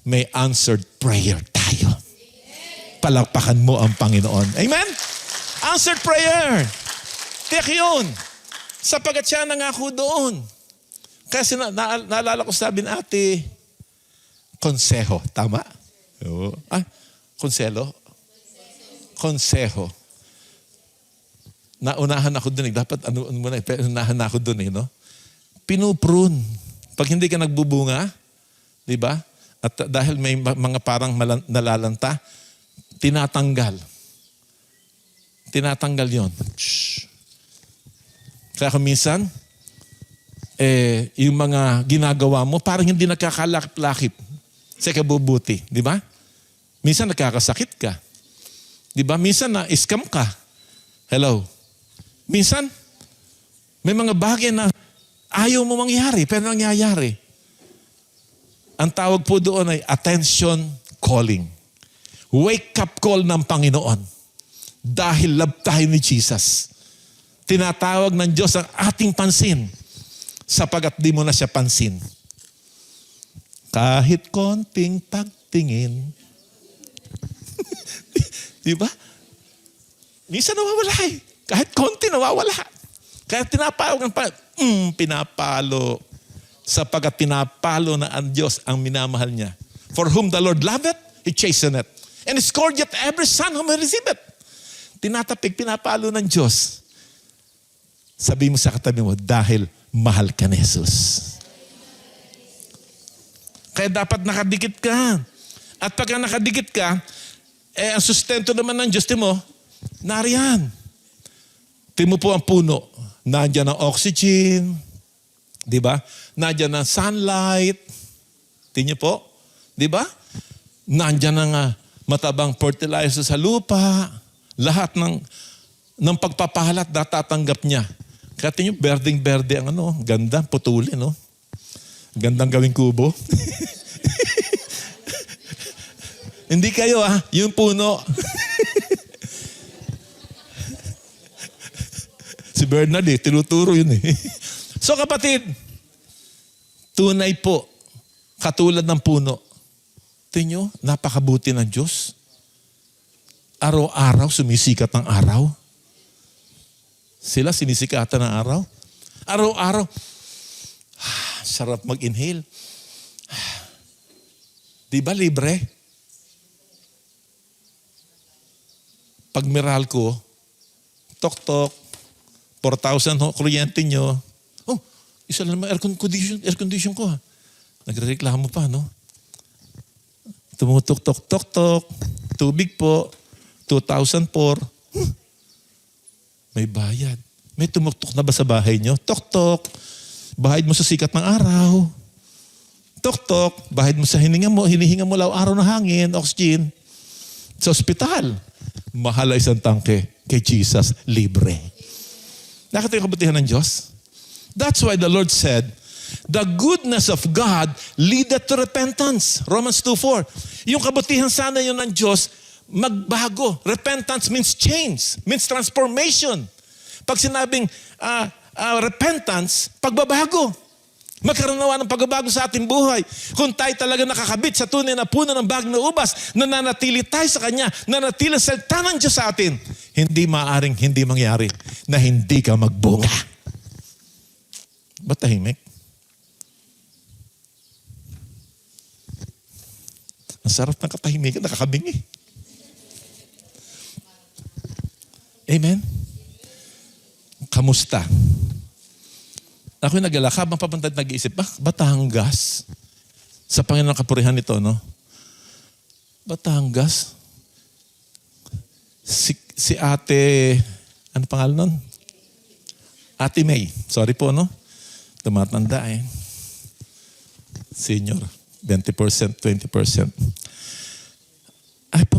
may answered prayer tayo. Palakpakan mo ang Panginoon. Amen? Answered prayer. Tiyak yun. Sapagat siya nangako doon. Kasi naalala ko sabi ni ate, konseho. Tama? Oo. Konselo? Konseho. Naunahan ako doon. Dapat ano muna, unahan ako doon. No? Pinuprune. Pag hindi ka nagbubunga, di ba? At dahil may mga parang nalalanta, tinatanggal. Tinatanggal yon. Kaya kung minsan, yung mga ginagawa mo, parang hindi nagkakalakip-lakip sa kabubuti. Di ba? Minsan nagkakasakit ka. Di ba? Minsan na-scam ka. Hello? Minsan, may mga bagay na ayaw mo mangyari, pero nangyayari. Ang tawag po doon ay attention calling. Wake up call ng Panginoon. Dahil love tayo ni Jesus. Tinatawag ng Diyos ang ating pansin sapagat di mo na siya pansin. Kahit konting pagtingin. Di ba? Minsan nawawala eh. Kahit konti nawawala. Kaya tinapawag ng pinapalo. Sapagat pinapalo na ang Diyos ang minamahal niya. For whom the Lord loveth, He chasteneth. And He scourgeth every son whom He receiveth. Tinatapig, pinapalo ng Diyos. Sabi mo sa katabi mo, dahil mahal ka ni Jesus. Kaya dapat nakadikit ka. At pagka nakadikit ka, ang sustento naman ng Diyos, timo, nariyan. Timo po ang puno. Nandiyan ang oxygen, di ba? Nandiyan ang sunlight. Tingnan po. Di ba? Nandiyan ang matabang fertilizer sa lupa. Lahat ng pagpapahalat natatanggap niya. Kaya tingnan, berdeng-berde ang ganda, putulin, no? Gandang gawing kubo. Hindi kayo, yung puno. Si Bernard, tinuturo yun eh. So kapatid, tunay po, katulad ng puno. Tingnan, napakabuti ng Diyos. Araw-araw sumisikat ng araw. Sila sinisikatan ng araw. Araw-araw, sarap mag-inhale. Di ba libre? Pag Meralco, tok-tok, 4,000 kuryente nyo. Oh, isa lang naman air condition ko. Nagrereklamo pa, no? Tumutok-tok, tok-tok, tubig po, 2,004. May bayad. May tumuktok na ba sa bahay nyo? Tok-tok, bahid mo sa sikat ng araw. Tok-tok, bahid mo sa hinihinga mo araw na hangin, oxygen. Sa ospital, mahal isang tangke kay Jesus, libre. Nakita yung kabutihan ng Diyos? That's why the Lord said, the goodness of God leadeth to repentance. Romans 2:4. Yung kabutihan sana yun ng Diyos, magbago. Repentance means change, means transformation. Pag sinabing repentance, pagbabago. Magkaroon nawa ng pagbabago sa ating buhay. Kung tayo talaga nakakabit sa tunay na puno ng bagong na ubas, nananatili tayo sa Kanya, nanatili sa salita ng Diyos sa atin, hindi maaring hindi mangyari na hindi ka magbunga. Ba't tahimik? Ang sarap ng katahimikan, nakakabingi. Amen? Kamusta? Ako'y nag-alala, habang papunta at nag-iisip, Batangas? Sa Panginoon kapurihan nito, no? Batangas? Si ate, ano pangalan nun? Ate May. Sorry po, no? Tumatanda eh. Senior. 20%, 20%.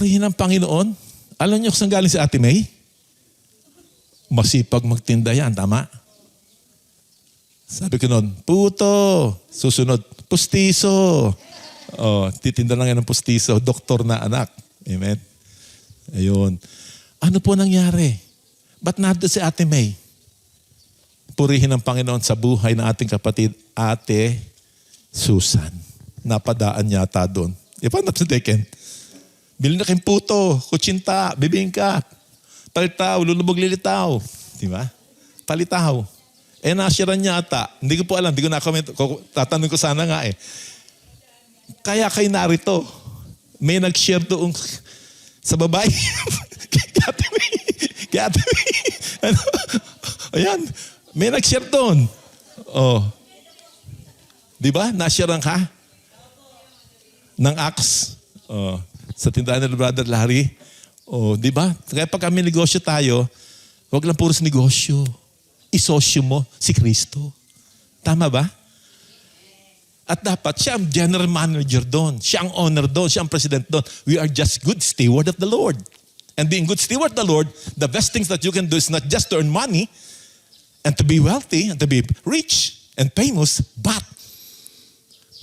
Purihin ang Panginoon. Alam niyo kung saan galing si Ate May? Masipag magtinda yan, tama? Sabi ko noon, puto. Susunod, pustiso. Oh, titinda lang yan ng pustiso. Doktor na anak. Amen? Ayun. Ano po nangyari? Ba't nandun si Ate May? Purihin ang Panginoon sa buhay ng ating kapatid, Ate Susan. Napadaan yata doon. If I'm not mistaken, bilhin na kayong puto, kutsinta, bibingka, palitaw, lulubog lilitaw. Di ba? Palitaw. Nashiran niya ata. Hindi ko po alam, hindi ko na-comment. Tatanong ko sana nga eh. Kaya kayo narito. May nag-share doon sa babae. Kaya Ate May. Ano? Ayan. May nag-share doon. Oh. Di ba? Nashiran ka? Ng Acts. Oh. Sa tindahan ni Brother Larry. Oh, di ba? Kaya pag kami negosyo tayo, wag lang puros negosyo. Isosyo mo si Kristo. Tama ba? At dapat siya ang general manager doon. Siya ang owner doon. Siya ang president doon. We are just good steward of the Lord. And being good steward of the Lord, the best things that you can do is not just to earn money and to be wealthy and to be rich and famous, but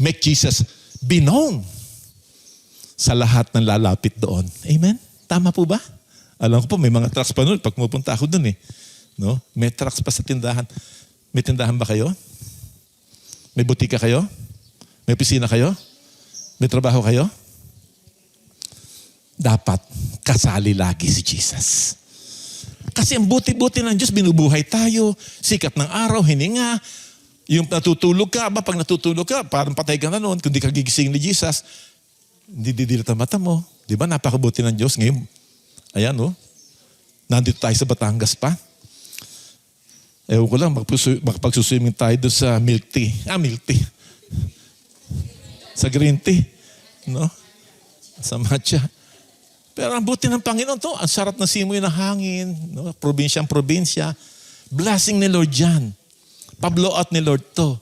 make Jesus be known sa lahat ng lalapit doon. Amen? Tama po ba? Alam ko po, may mga trucks pa noon pag pupunta ako doon eh. No? May trucks pa sa tindahan. May tindahan ba kayo? May butika kayo? May opisina kayo? May trabaho kayo? Dapat kasali lagi si Jesus. Kasi ang buti-buti ng Diyos, binubuhay tayo, sikat ng araw, hininga, yung natutulog ka, pag natutulog ka, parang patay ka na noon, kung di ka gigising ni Jesus, hindi didilat ang mata mo. Di ba? Napakabuti ng Diyos. Ngayon, ayan oh, nandito tayo sa Batangas pa. Ewan ko lang, makapagsuswimming tayo doon sa milk tea. Milk tea. Sa green tea. No? Sa matcha. Pero ang buti ng Panginoon to, ang sarap na simoy ng hangin, no? Probinsyang-probinsya. Blessing ni Lord yan. Pablo out ni Lord to.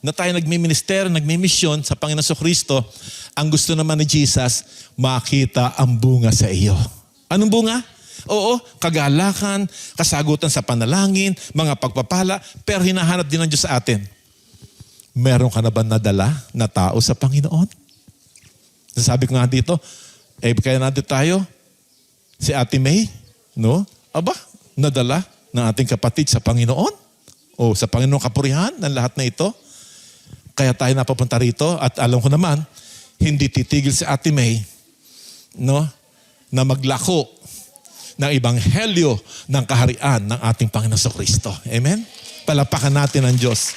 Na tayo nagmi-minister, nagmi-mission sa Panginoon sa Kristo, ang gusto naman ni Jesus, makita ang bunga sa iyo. Anong bunga? Oo, kagalakan, kasagutan sa panalangin, mga pagpapala, pero hinahanap din ng Diyos sa atin. Meron ka na ba nadala na tao sa Panginoon? Sabi ko nga dito, kaya natin tayo, si Ate May, no? Aba, nadala ng ating kapatid sa Panginoon? O sa Panginoon kapurihan ng lahat na ito? Kaya tayo napapunta rito at alam ko naman, hindi titigil si Ate May, no? Na maglako ng ebanghelyo ng kaharian ng ating Panginoon sa Kristo. Amen? Palapakan natin ang Diyos.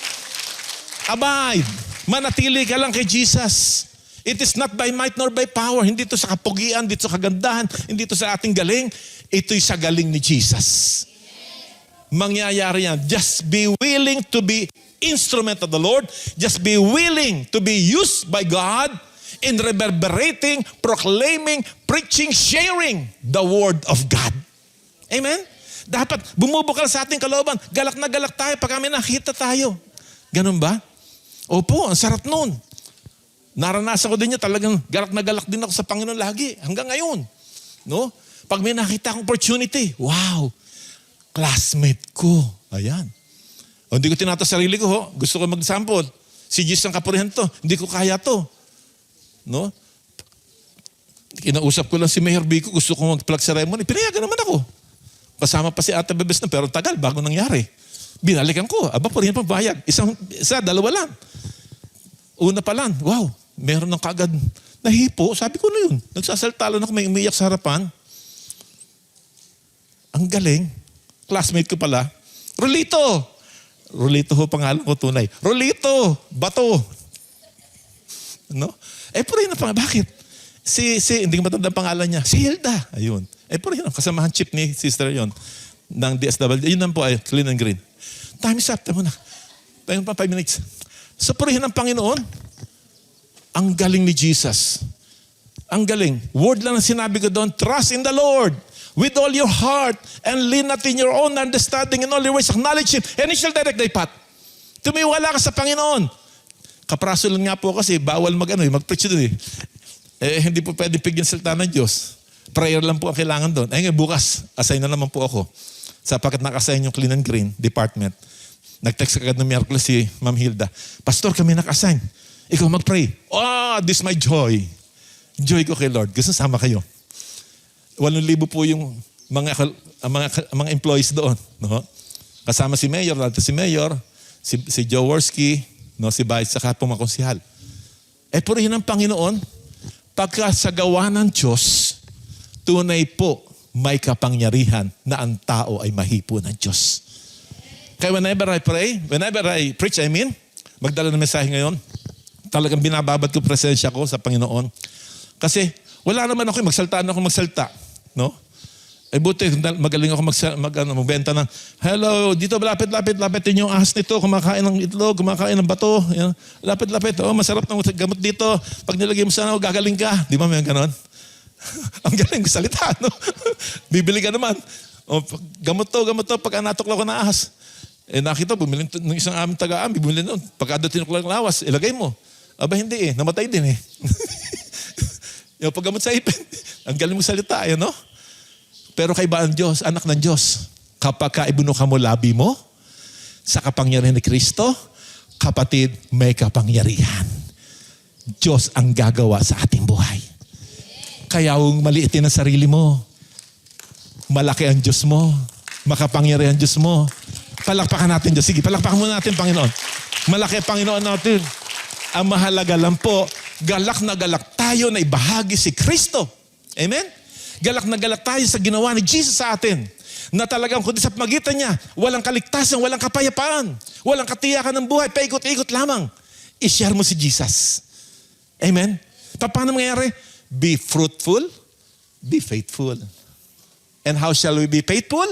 Abide! Manatili ka lang kay Jesus. It is not by might nor by power. Hindi ito sa kapugian, hindi ito sa kagandahan, hindi ito sa ating galing. Ito'y sa galing ni Jesus. Mangyayari yan. Just be willing to be instrument of the Lord. Just be willing to be used by God in reverberating, proclaiming, preaching, sharing the Word of God. Amen? Dapat bumubukal sa ating kalooban. Galak na galak tayo pag kami nakita tayo. Ganun ba? Opo, ang sarap nun. Naranasan ko din niya, talagang galak na galak din ako sa Panginoon lagi. Hanggang ngayon. No? Pag may nakita akong opportunity, wow, classmate ko. Ayan. O, hindi ko tinata sarili ko, ho. Gusto ko mag-sample. Si Jesus ang kapurihan to. Hindi ko kaya to. No? Kinausap ko lang si Mayor Bico, gusto ko mag-plug ceremony. Pinayagan naman ako. Kasama pa si Ate Bebes na, pero tagal, bago nangyari. Binalikan ko. Aba, purihan pa bayag. Isa, dalawa lang. Una pa lang, wow, meron ng kaagad nahipo. Sabi ko na yun. Nagsasalta lang ako, may umiyak sa harapan. Ang galing. Classmate ko pala. Rolito. Rolito ho, pangalan ko tunay. Rolito, bato. No? Purihan na pangalan. Bakit? Hindi ko matanda ang pangalan niya. Si Hilda. Ayun. Purihan na. Kasamahan chip ni sister yon ng DSWD. Yun lang po ay clean and green. Time is up. Tama na. Tayo pa 5 minutes. Sa purihin ng Panginoon, ang galing ni Jesus. Ang galing. Word lang ang sinabi ko doon, trust in the Lord with all your heart and lean not in your own understanding, in all your ways acknowledge Him and He shall direct thy path. Tumiwala ka sa Panginoon. Kapraso lang nga po kasi bawal mag-preach doon eh. Hindi po pwede pigyan salita ng Diyos. Prayer lang po ang kailangan doon. Ay ngayon, bukas, assign na naman po ako. Sapagkat naka-assign yung Clean and Green Department. Nag-text agad ng Miyerkules si Ma'am Hilda, Pastor, kami naka-assign. Ikaw mag-pray. This is my joy. Joy ko kay Lord. Gusto sama kayo. 8,000 po yung mga employees doon. No? Kasama si Mayor, si Mayor, si Jaworski, no? Si Vice, saka po mga konsihal. Purihin ng Panginoon, pagka sa gawa ng Diyos, tunay po may kapangyarihan na ang tao ay mahipo ng Diyos. Kaya whenever I preach, magdala ng mensahe ngayon, talagang binababad ko presensya ko sa Panginoon. Kasi wala naman ako, magsalta. No? Buti, magaling ako magbenta ng, hello, dito lapit yung ahas nito, kumakain ng itlog, kumakain ng bato. Yan. Lapit. Masarap ng gamot dito. Pag nilagay mo sana, gagaling ka. Di ba may ganon? Ang galing salita, no? Bibili ka naman. Gamot to, pag natuklaw ko na ahas. Nakita, bumili ng isang aming taga-aming, bumili nun. Pagka tinuklaw ng lawas, ilagay mo. Aba, hindi namatay din Yung paggamot sa ipin, ang galing mo salita, no? Pero kaiba ang Diyos, anak ng Diyos. Kapag ibunuka mo labi mo, sa kapangyarihan ni Kristo, kapatid, may kapangyarihan. Diyos ang gagawa sa ating buhay. Kaya huwag maliitin ang sarili mo. Malaki ang Diyos mo. Makapangyarihan Diyos mo. Palakpakan natin Diyos. Sige, palakpakan muna natin, Panginoon. Malaki ang Panginoon natin. Ang mahalaga lang po, galak na galak tayo na ibahagi si Kristo. Amen? Galak na galak tayo sa ginawa ni Jesus sa atin. Na talagang kundi sa pagitan niya, walang kaligtasan, walang kapayapaan, walang katiyakan ng buhay, paikot-ikot lamang. I-share mo si Jesus. Amen? Paano mangyayari? Be fruitful, be faithful. And how shall we be faithful?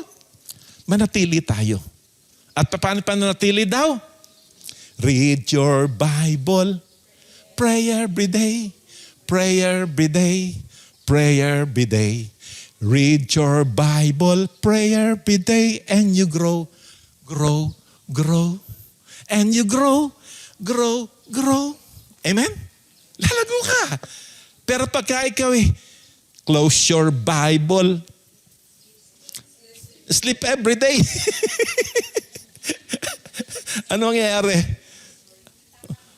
Manatili tayo. At paano pananatili daw? Read your Bible. Pray every day. Pray every day. Pray every day. Read your Bible. Pray every day. And you grow. And you grow. Amen? Lalago ka. Pero pagka ikaw close your Bible. Sleep every day. Ano mangyayari?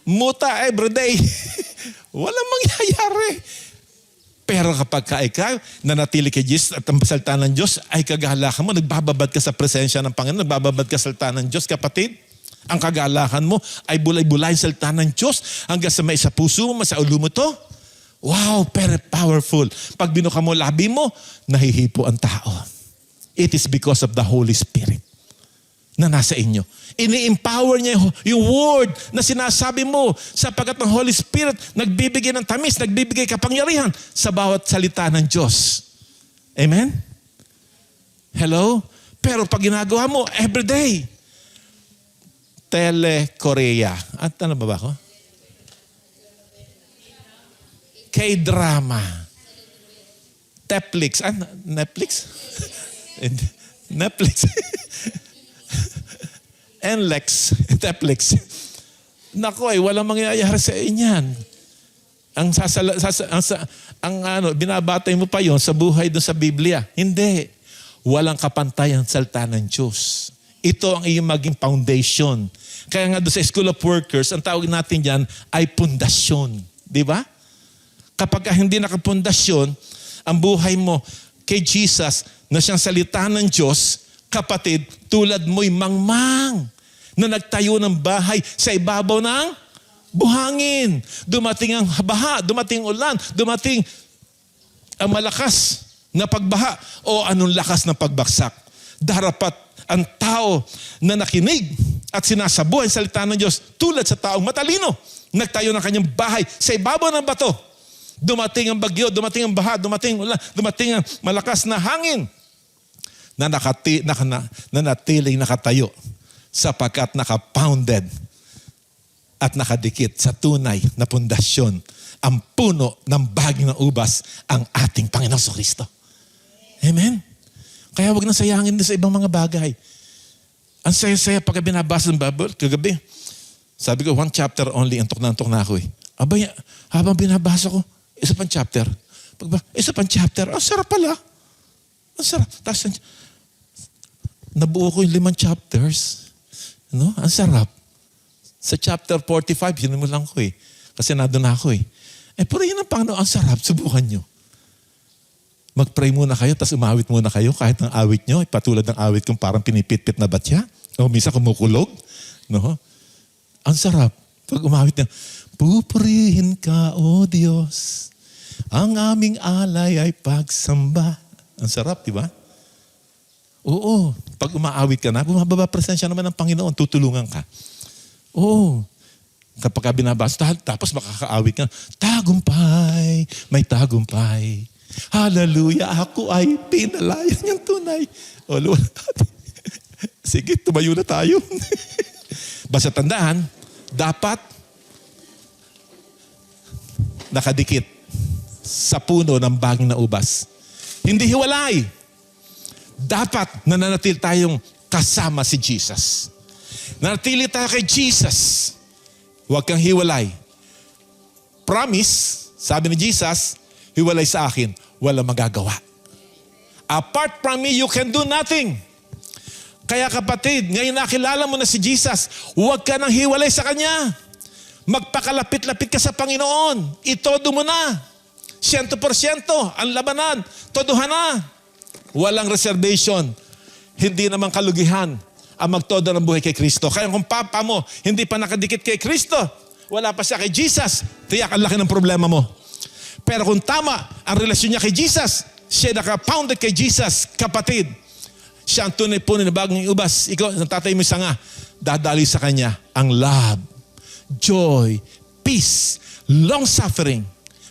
Muta everyday. Walang mangyayari. Pero kapag ikaw nanatili kay Jesus at ang salita ng Diyos ay kagalakan mo, nagbababad ka sa presensya ng Panginoon, nagbababad ka sa salita ng Diyos, kapatid. Ang kagalakan mo ay bulay-bulay sa salita ng Diyos hanggang sa may sa puso mo, sa ulo mo to. Wow, very powerful. Pag binuka mo labi mo, nahihipo ang tao. It is because of the Holy Spirit na nasa inyo. Ini-empower niya yung word na sinasabi mo sapagkat ng Holy Spirit nagbibigay ng tamis, nagbibigay kapangyarihan sa bawat salita ng Diyos. Amen? Hello? Pero pag ginagawa mo, everyday, Tele-Korea. At ano ba ako? K-drama. Netflix. Netflix? Netflix. NLEX. Netflix. Nako walang mangyayari sa inyan. Binabatay mo pa yon sa buhay doon sa Biblia. Hindi. Walang kapantayan sa salita ng Diyos. Ito ang iyong maging foundation. Kaya nga doon sa School of Workers, ang tawag natin dyan ay pundasyon. Di ba? Kapag hindi nakapundasyon, ang buhay mo kay Jesus na siyang salita ng Diyos, kapatid, tulad mo'y mangmang na nagtayo ng bahay sa ibabaw ng buhangin. Dumating ang baha, dumating ulan, dumating ang malakas na pagbaha o anong lakas ng pagbaksak. Darapat ang tao na nakinig at sinasabuhay sa salita ng Diyos tulad sa taong matalino. Nagtayo ng kanyang bahay sa ibabaw ng bato. Dumating ang bagyo, dumating ang baha, dumating ulan, dumating ang malakas na hangin na natiling nakatayo sapagkat nakapounded at nakadikit sa tunay na pundasyon ang puno ng baging ng ubas ang ating Panginoon Kristo. Amen? Kaya wag na sayangin din sa ibang mga bagay. Ang saya-saya pag binabasa ng Bible, kagabi, sabi ko, 1 chapter only, antok na ako Abay, habang binabasa ko, isa pang chapter. Isa pang chapter, ang sarap pala. Ang sarap. Tapos, nabuo ko yung 5 chapters. No? Ang sarap. Sa chapter 45, sinimulan ko eh. Kasi nandun ako eh. Purihin ang Panginoon, ang sarap. Subukan nyo. Mag-pray muna kayo, tapos umawit muna kayo. Kahit ang awit nyo, patulad ng awit kung parang pinipit-pit na batya. O minsan kumukulog. No? Ang sarap. Pag umawit nyo, pupurihin ka, O Diyos. Ang aming alay ay pagsamba. Ang sarap, di ba? Oo. Pag umaawit ka na, bumababa presensya naman ng Panginoon, tutulungan ka. Oo. Kapag binabasa, tapos makakaawit ka, tagumpay, may tagumpay. Hallelujah, ako ay pinalayan niyang tunay. O, Lord, sige, tumayo na tayo. Basta tandaan, dapat nakadikit sa puno ng baging na ubas. Hindi hiwalay. Dapat nananatil tayong kasama si Jesus. Nanatili tayo kay Jesus. Huwag kang hiwalay. Promise, sabi ni Jesus, hiwalay sa akin, walang magagawa. Apart from me, you can do nothing. Kaya kapatid, ngayon nakilala mo na si Jesus, huwag ka nang hiwalay sa Kanya. Magpakalapit-lapit ka sa Panginoon. Itodo mo na. 100% ang labanan. Todohan na. Walang reservation. Hindi naman kalugihan ang magtodo ng buhay kay Kristo. Kaya kung papa mo hindi pa nakadikit kay Kristo, wala pa siya kay Jesus, tiyak ang laki ng problema mo. Pero kung tama ang relasyon niya kay Jesus, siya nakapounded kay Jesus, kapatid, siya ang tunay po na bagong ubas. Ikaw, ang tatay mo sanga, dadali sa kanya ang love, joy, peace, long-suffering,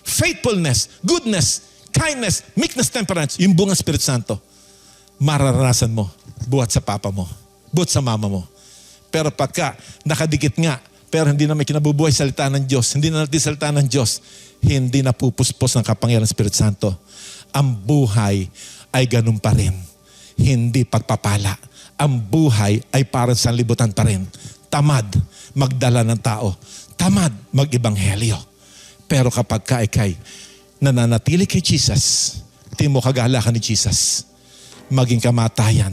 faithfulness, goodness, kindness, meekness, temperance, yung bunga Espiritu Santo, mararanasan mo buhat sa papa mo, buhat sa mama mo. Pero pagka nakadikit nga, pero hindi na may kinabubuhay salita ng Diyos, hindi na natin salita ng Diyos, hindi na pupuspos ng kapangyarihan ng Espiritu Santo. Ang buhay ay ganun pa rin. Hindi pagpapala. Ang buhay ay parang sanlibutan pa rin. Tamad magdala ng tao. Tamad mag-ibanghelyo. Pero kapag ka ikay nananatili kay Jesus, di mo kagalakan ni Jesus, maging kamatayan,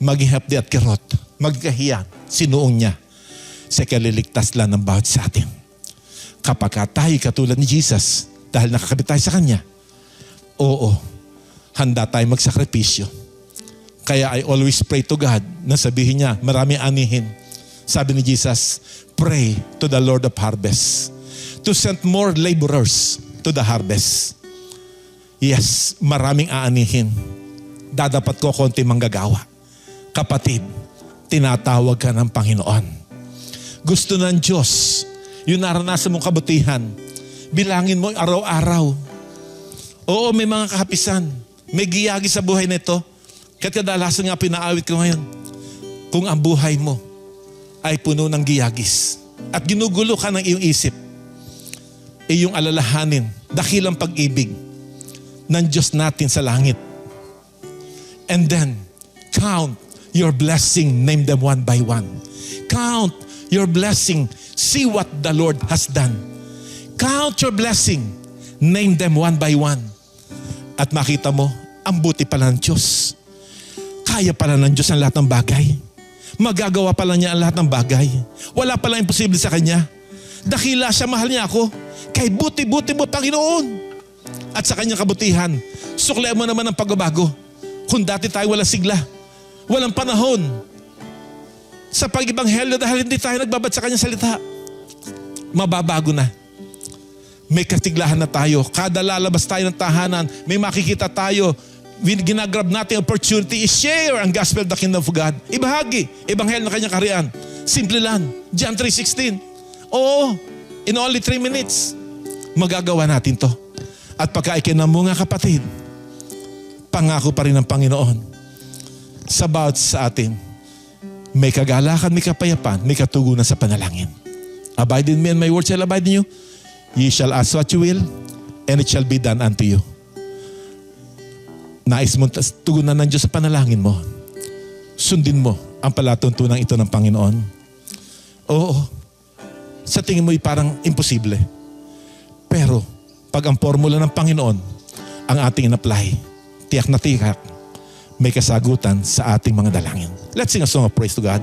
maging hapdi at kirot, maging kahiyan, sinuong niya, sa kaliligtas lang ng bawat sa atin. Kapag tayo katulad ni Jesus, dahil nakakabit tayo sa Kanya, oo, handa tayo magsakripisyo. Kaya I always pray to God na sabihin niya, marami anihin. Sabi ni Jesus, pray to the Lord of harvest to send more laborers to the harvest. Yes, maraming aanihin. Dadapat ko konti manggagawa. Kapatid, tinatawag ka ng Panginoon. Gusto ng Diyos, yung naranasan mong kabutihan, bilangin mo araw-araw. Oo, may mga kahapisan. May giyagi sa buhay nito. Kaya kadalasan nga pinaawit ko ngayon. Kung ang buhay mo ay puno ng giyagis at ginugulo ka ng iyong isip, iyong alalahanin, dakilang pag-ibig ng Diyos natin sa langit. And then, count your blessing, name them one by one. Count your blessing, see what the Lord has done. Count your blessing, name them one by one. At makita mo, ang buti pala ng Diyos. Kaya pala ng Diyos ang lahat ng bagay. Magagawa pala niya ang lahat ng bagay. Wala pala imposible sa Kanya. Dakila siya, mahal niya ako. Kay buti-buti mo, Panginoon. At sa Kanyang kabutihan, suklian mo naman ang pagbabago. Kung dati tayo walang sigla, walang panahon sa pag-ibanghelyo dahil hindi tayo nagbabad sa Kanyang salita, mababago na. May katiglahan na tayo. Kada lalabas tayo ng tahanan, may makikita tayo. Ginagrab natin opportunity i-share ang gospel of the kingdom of God. Ibahagi, ebanghelyo ng Kanyang kaharian. Simple lang. John 3:16. Oo, in only 3 minutes, magagawa natin to. At pagka ikinamunga, kapatid, pangako pa rin ng Panginoon sa bawat sa atin. May kagalakan, may kapayapaan, may katugunan sa panalangin. Abide in me and my word shall abide in you. Ye shall ask what you will, and it shall be done unto you. Nais mo tugunan ng Diyos sa panalangin mo. Sundin mo ang palatuntunan ito ng Panginoon. Oo, sa tingin mo parang imposible. Pero pag ang formula ng Panginoon ang ating in-apply, tiyak na tiyak, may kasagutan sa ating mga dalangin. Let's sing a song of praise to God.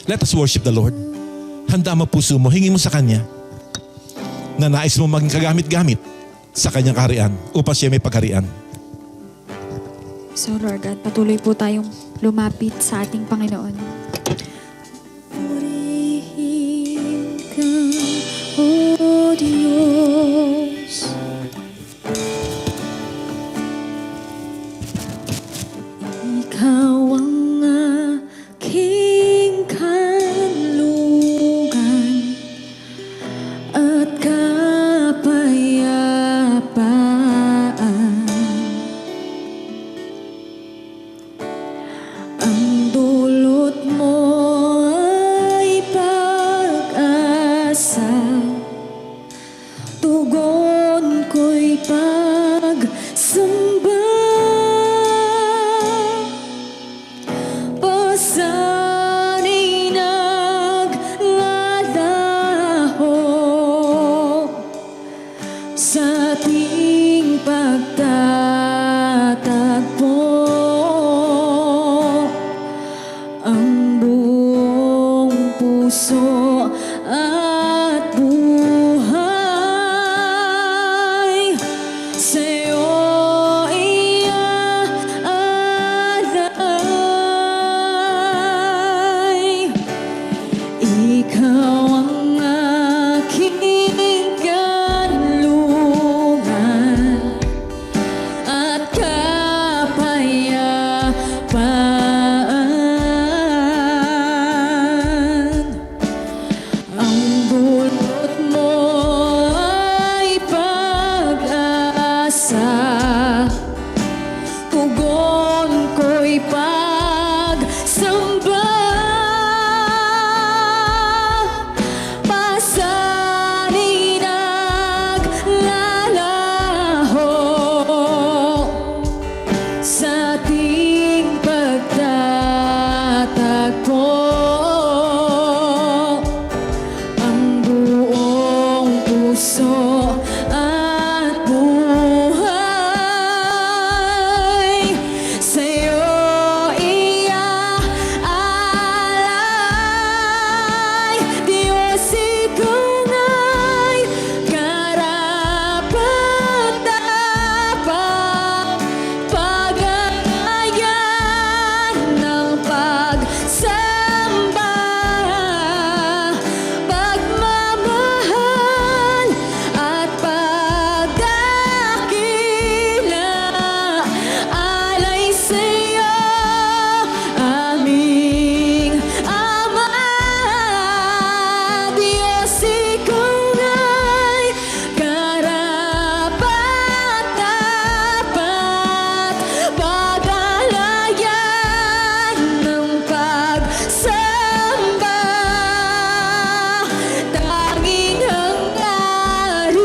Let us worship the Lord. Handa mo puso mo, hingi mo sa Kanya na nais mo maging kagamit-gamit sa Kanyang kaharian upang siya may pagharian. So Lord God, patuloy po tayong lumapit sa ating Panginoon. Purihin ka, O Diyos. Ikaw ang aking kanluran at kapayapaan. Ang dulot mo ay pag-asa, tugon ko'y pagsamba. Pasana'y naglalaho sa ating pagtatagpo. Ang buong puso at buhay sa'yo iaalay. Ikaw ang aking kanlungan at kapayapaan. Ang dulot mo ay pag-asa, tugon ko'y pagsamba. Pasana'y naglalaho sa ating pagtatagpo. Ang buong puso at buhay sa'yo iaalay. Diyos, ikaw nga'y karapat-dapat, pag-aayan ng pagsamba, pagmamahal at pagdakila. Alay sa'yo, aming Ama. Diyos, ikaw nga'y karapat-dapat, pag-alayan ng pagsamba, tanging hangarin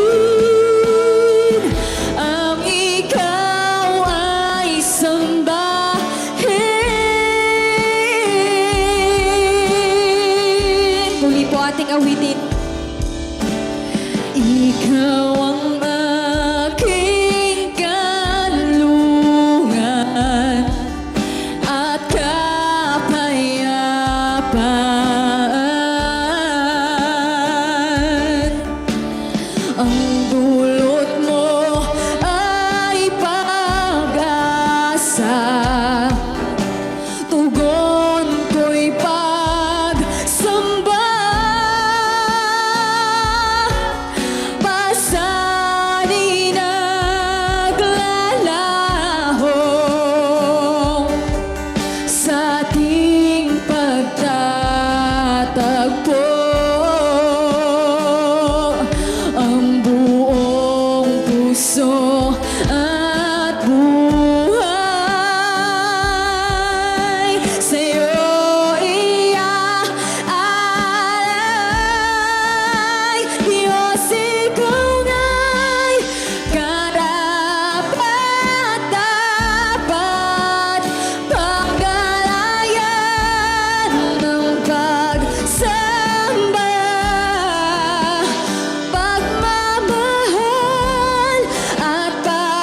ang ikaw ay sambahin. Muli po ating awitin. Ikaw ang aking kanlungan at kapayapaan. Ang dulot mo ay pag-asa, tugon ko'y pagsamba. Pasana'y naglalaho sa ating pagtatagpo. Ang buong puso at buhay sa'yo iaalay. Diyos, ikaw nga'y karapat-dapat, pag-alayan ng pagsamba, pagmamahal at pag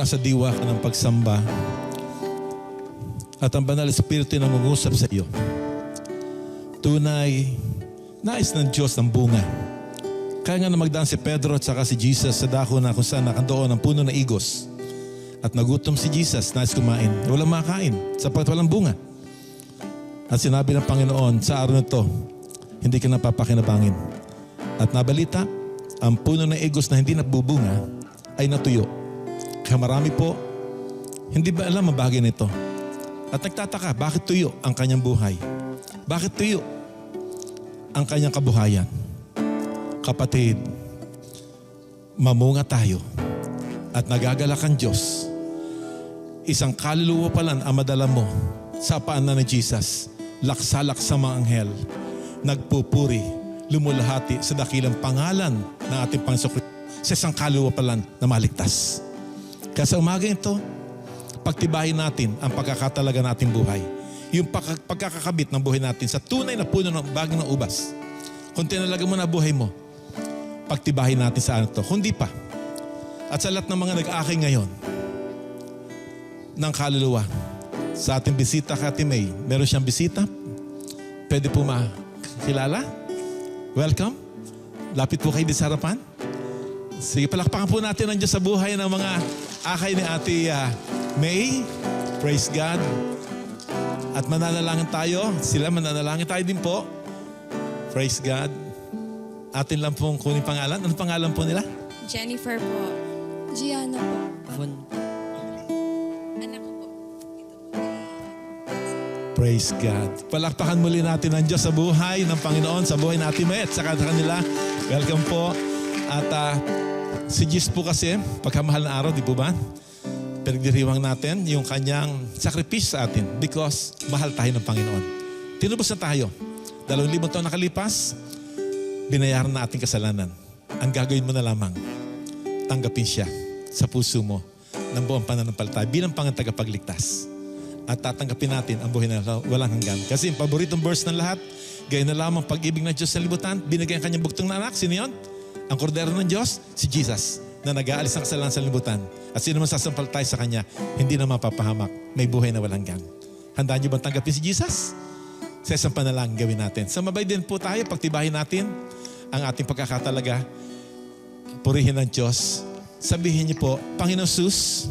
nasa diwa ka ng pagsamba at ang banal Espiritu na nangungusap sa iyo. Tunay, nais ng Diyos ng bunga. Kaya nga na magdaan si Pedro at saka si Jesus sa dako na kung saan nakandoon ang puno na igos. At nagutom si Jesus, nais kumain. Walang makain sapagkat walang bunga. At sinabi ng Panginoon, sa araw na ito, hindi ka napapakinabangin. At nabalita, ang puno ng igos na hindi nagbubunga ay natuyo. Kaya marami po, hindi ba alam ang bagay nito? At nagtataka, bakit tuyo ang kanyang buhay? Bakit tuyo ang kanyang kabuhayan? Kapatid, mamunga tayo at nagagalak ang Diyos. Isang kaluluwa pa lang ang madala mo sa paanan ni Jesus. Laksalak sa mga anghel, nagpupuri, lumulahati sa dakilang pangalan ng ating Panginoon sa isang kaluluwa pa lang na maligtas. Kaya sa umaga ito, pagtibahin natin ang pagkakatalaga nating buhay. Yung pagkakakabit ng buhay natin sa tunay na puno ng bagay ng ubas. Kung tinalaga mo na buhay mo, pagtibahin natin sa ano to. Kundi pa. At sa lahat ng mga nag-aking ngayon ng kaluluwa, sa ating bisita kay Ate May, meron siyang bisita? Pwede po makilala? Welcome. Lapit po kayo di sa harapan. Sige, palakpakan po natin ang Diyos sa buhay ng mga akay ni Ate May. Praise God. At mananalangin tayo. Sila mananalangin tayo din po. Praise God. Atin lang pong kunin pangalan. Ano pangalan po nila? Jennifer po. Gianna po. Anak ko po. Praise God. Palakpakan muli natin ang Diyos sa buhay ng Panginoon, sa buhay natin at sa kanila. Welcome po. At si Jesus po kasi, pagkamahal na araw, di po ba? Pinagdiriwang natin yung kanyang sakripisyo sa atin because mahal tayo ng Panginoon. Tinubos na tayo. 2,000 taon nakalipas, binayaran na ating kasalanan. Ang gagawin mo na lamang, tanggapin siya sa puso mo ng buong pananampalataya bilang Panginoon tagapagligtas. At tatanggapin natin ang buhay na walang hanggan. Kasi yung paboritong verse ng lahat, gayon na lamang pag-ibig ng Diyos sa libutan, binigay ang kanyang bugtong na anak. Sino yun? Ang kordero ng Diyos, si Jesus, na nag-aalis ng kasalanan sa libutan. At sino man sasampalataya sa Kanya, hindi na mapapahamak. May buhay na walang hanggan. Handaan niyo bang tanggapin si Jesus? Sa isang panalangin gawin natin. Sa mabay din po tayo, pagtibahin natin ang ating pagkakatalaga. Purihin ng Diyos. Sabihin niyo po, Panginoon Jesus,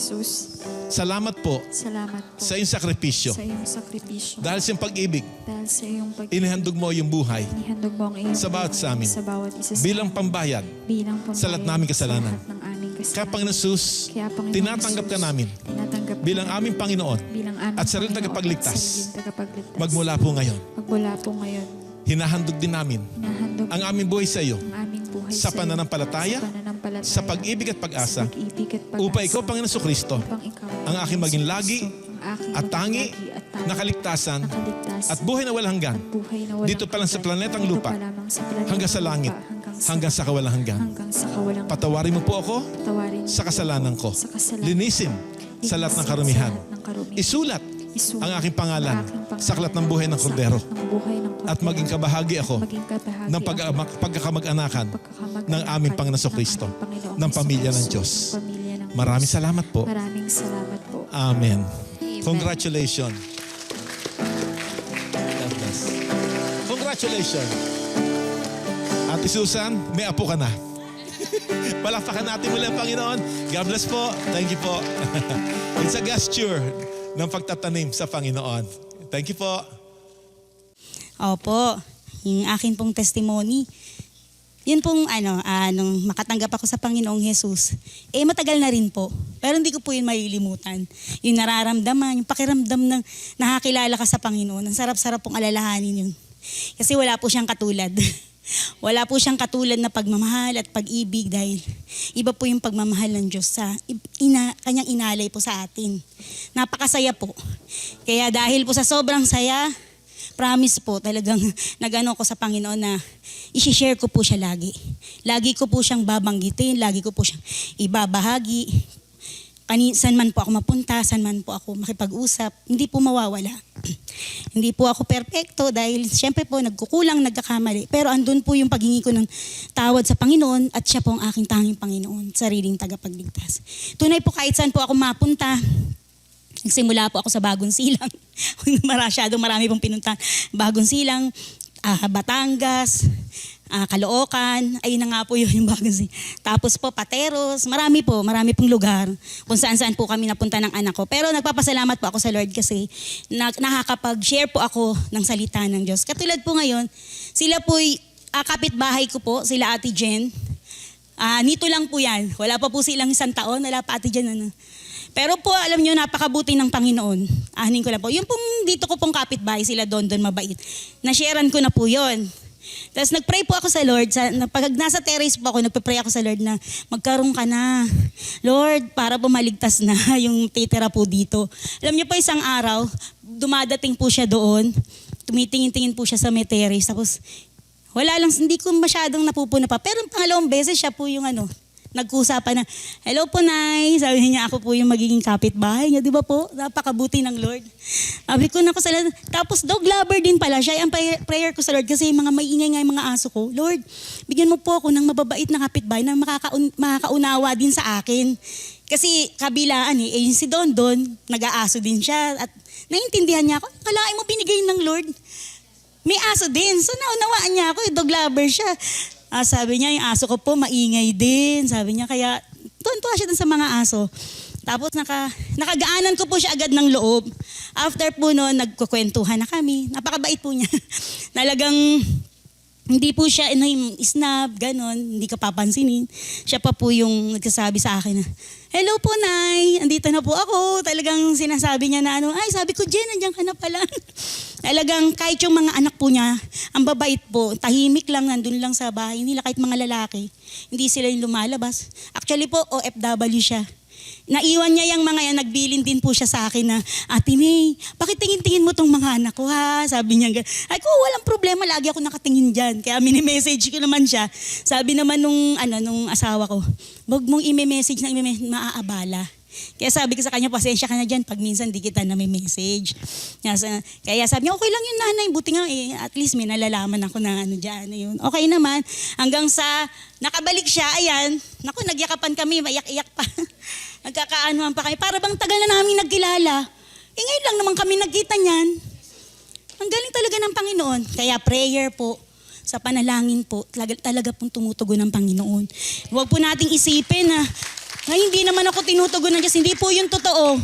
Jesus, salamat po salamat po sa iyong sakripisyo. sa iyong sakripisyo. Dahil sa iyong pag-ibig, Dahil sa iyong inihandog mo yung buhay inihandog mo ang iyong sa bawat sa amin. sa bawat isa sa bilang pambayad bilang pambayad sa lahat naming kasalanan. sa lahat ng aming kasalanan. Kaya Panginoon Jesus, Kaya, Panginoon tinatanggap ka Jesus, namin tinatanggap bilang ka aming Panginoon bilang aming at sariling Panginoon tagapagligtas. at sariling tagapagligtas. Magmula po ngayon, Magmula po ngayon, hinahandog din namin hinahandog ang aming buhay sa iyo ang aming buhay sa iyo, pananampalataya, sa pananampalataya, sa pag-ibig at pag-asa, sa pag-ibig at pag-asa, upang ikaw, Panginoon Kristo, upang ikaw, ang aking maging lagi ang aking at maging tangi lagi at tangi, na kaligtasan nakaligtas, at buhay na walang hanggan buhay na walang dito pa lang sa hanggan, planetang dito lupa, pa lamang sa planetang hanggang sa lupa, langit, hanggang sa kawalang hanggan. hanggang sa kawalang Patawarin mo po ako Patawarin mo sa kasalanan ko. sa kasalanan. Linisin sa lahat ng Linisin karumihan. sa lahat ng karumihan. Isulat Isulat ang aking pangalan ang aking pangalan sa aklat ng buhay ng sa kordero. aklat ng buhay ng kordero. At maging kabahagi ako Maging kabahagi ng ako pagkakamag-anakan pagkakamag-anakan ng aming Panginoon Kristo, ng aming Panginoong ng pamilya ng Hesus-Kristo, Diyos. ng pamilya ng Maraming Diyos. salamat po. Maraming salamat po. Amen. Amen. Congratulations. God bless. Congratulations. Ate Susan, may apo ka na. Palakpakan natin muli ang Panginoon. God bless po. Thank you po. It's a gesture ng pagtatanim sa Panginoon. Thank you po. Opo, yung akin pong testimony. Yun pong nung makatanggap ako sa Panginoong Jesus, matagal na rin po. Pero hindi ko po yun malilimutan. Yung nararamdaman, yung pakiramdam ng nakakilala ka sa Panginoon. Ang sarap-sarap pong alalahanin yun. Kasi wala po siyang katulad. Wala po siyang katulad na pagmamahal at pag-ibig dahil iba po yung pagmamahal ng Diyos sa kanyang inalay po sa atin. Napakasaya po. Kaya dahil po sa sobrang saya, promise po talagang nagano ko sa Panginoon na i-share ko po siya lagi. Lagi ko po siyang babanggitin, lagi ko po siyang ibabahagi. Saan man po ako mapunta, saan man po ako makipag-usap, hindi po mawawala. Hindi po ako perpekto dahil siyempre po nagkukulang, nagkakamali. Pero andun po yung paghingi ko ng tawad sa Panginoon at siya po ang aking tanging Panginoon, sariling tagapagligtas. Tunay po kahit saan po ako mapunta, nagsimula po ako sa Bagong Silang. Marami pong pinuntahan. Bagong Silang, Batangas, Caloocan, ayun na nga po yun yung Bagong Silang. Tapos po Pateros, marami pong lugar kung saan-saan po kami napunta ng anak ko. Pero nagpapasalamat po ako sa Lord kasi nakakapag-share po ako ng salita ng Diyos. Katulad po ngayon, sila po'y kapitbahay ko po, sila Ate Jen. Nito lang po yan. Wala pa po silang 1 taon, wala pa Ate Jen. Pero po, alam nyo, napakabuti ng Panginoon. Anin ko lang po. Yung pong dito ko pong kapitbahay, sila Don mabait. Na-sharean ko na po yon. Tapos nag-pray po ako sa Lord. Pag nasa terrace po ako, nagpe-pray ako sa Lord na magkaroon ka na. Lord, para bumaligtas na yung titira po dito. Alam niyo po, isang araw, dumadating po siya doon. Tumitingin-tingin po siya sa may terrace. Tapos wala lang, hindi ko masyadong napupuna pa. Pero pangalawang beses siya po yung nag-uusapan na, hello po, Nay. Sabi niya, ako po yung magiging kapitbahay niya. Di ba po? Napakabuti ng Lord. Sabi ko na ko sa Lord. Tapos dog lover din pala siya. Ang prayer ko sa Lord kasi mga maingay nga yung mga aso ko. Lord, bigyan mo po ako ng mababait na kapitbahay na makakaunawa din sa akin. Kasi kabilaan yung si Don, nag-aaso din siya. At naiintindihan niya ako, kalain mo binigay ng Lord. May aso din. So naunawaan niya ako, dog lover siya. Sabi niya, yung aso ko po, maingay din. Sabi niya, kaya tuwan-tuwa siya dun sa mga aso. Tapos nakagaanan ko po siya agad ng loob. After po noon, nagkukwentuhan na kami. Napakabait po niya. Talagang hindi po siya snub, ganon, hindi ka papansinin. Siya pa po yung nagsasabi sa akin na, hello po, Nay, andito na po ako. Talagang sinasabi niya na ay sabi ko, Jen, nandiyan ka na pala. Talagang kahit yung mga anak po niya, ang babait po, tahimik lang, nandun lang sa bahay nila, kahit mga lalaki, hindi sila yung lumalabas. Actually po, OFW siya. Naiwan niya yung mga yan, nagbilin din po siya sa akin na, Ate May, bakit tingin-tingin mo tong mga anak ko ha? Sabi niya, ay ko, walang problema, lagi ako nakatingin dyan. Kaya mini-message ko naman siya. Sabi naman nung asawa ko, wag mong i-message na maaabala. Kaya sabi ko sa kanya, pasensya ka na dyan pag minsan di kita na may message. Kaya sabi niya, okay lang yun, Nanay, buti nga at least may nalalaman ako na dyan. Yun. Okay naman, hanggang sa nakabalik siya, ayan, naku, nagyakapan kami, maiyak-iyak pa. Nagkakaanuhan pa kami. Para bang tagal na namin nagkilala. Ngayon lang naman kami nagkita niyan. Ang galing talaga ng Panginoon. Kaya prayer po, sa panalangin po, talaga pong tumutugon ng Panginoon. Huwag po nating isipin na hindi naman ako tinutugon ng Diyos. Hindi po yung totoo.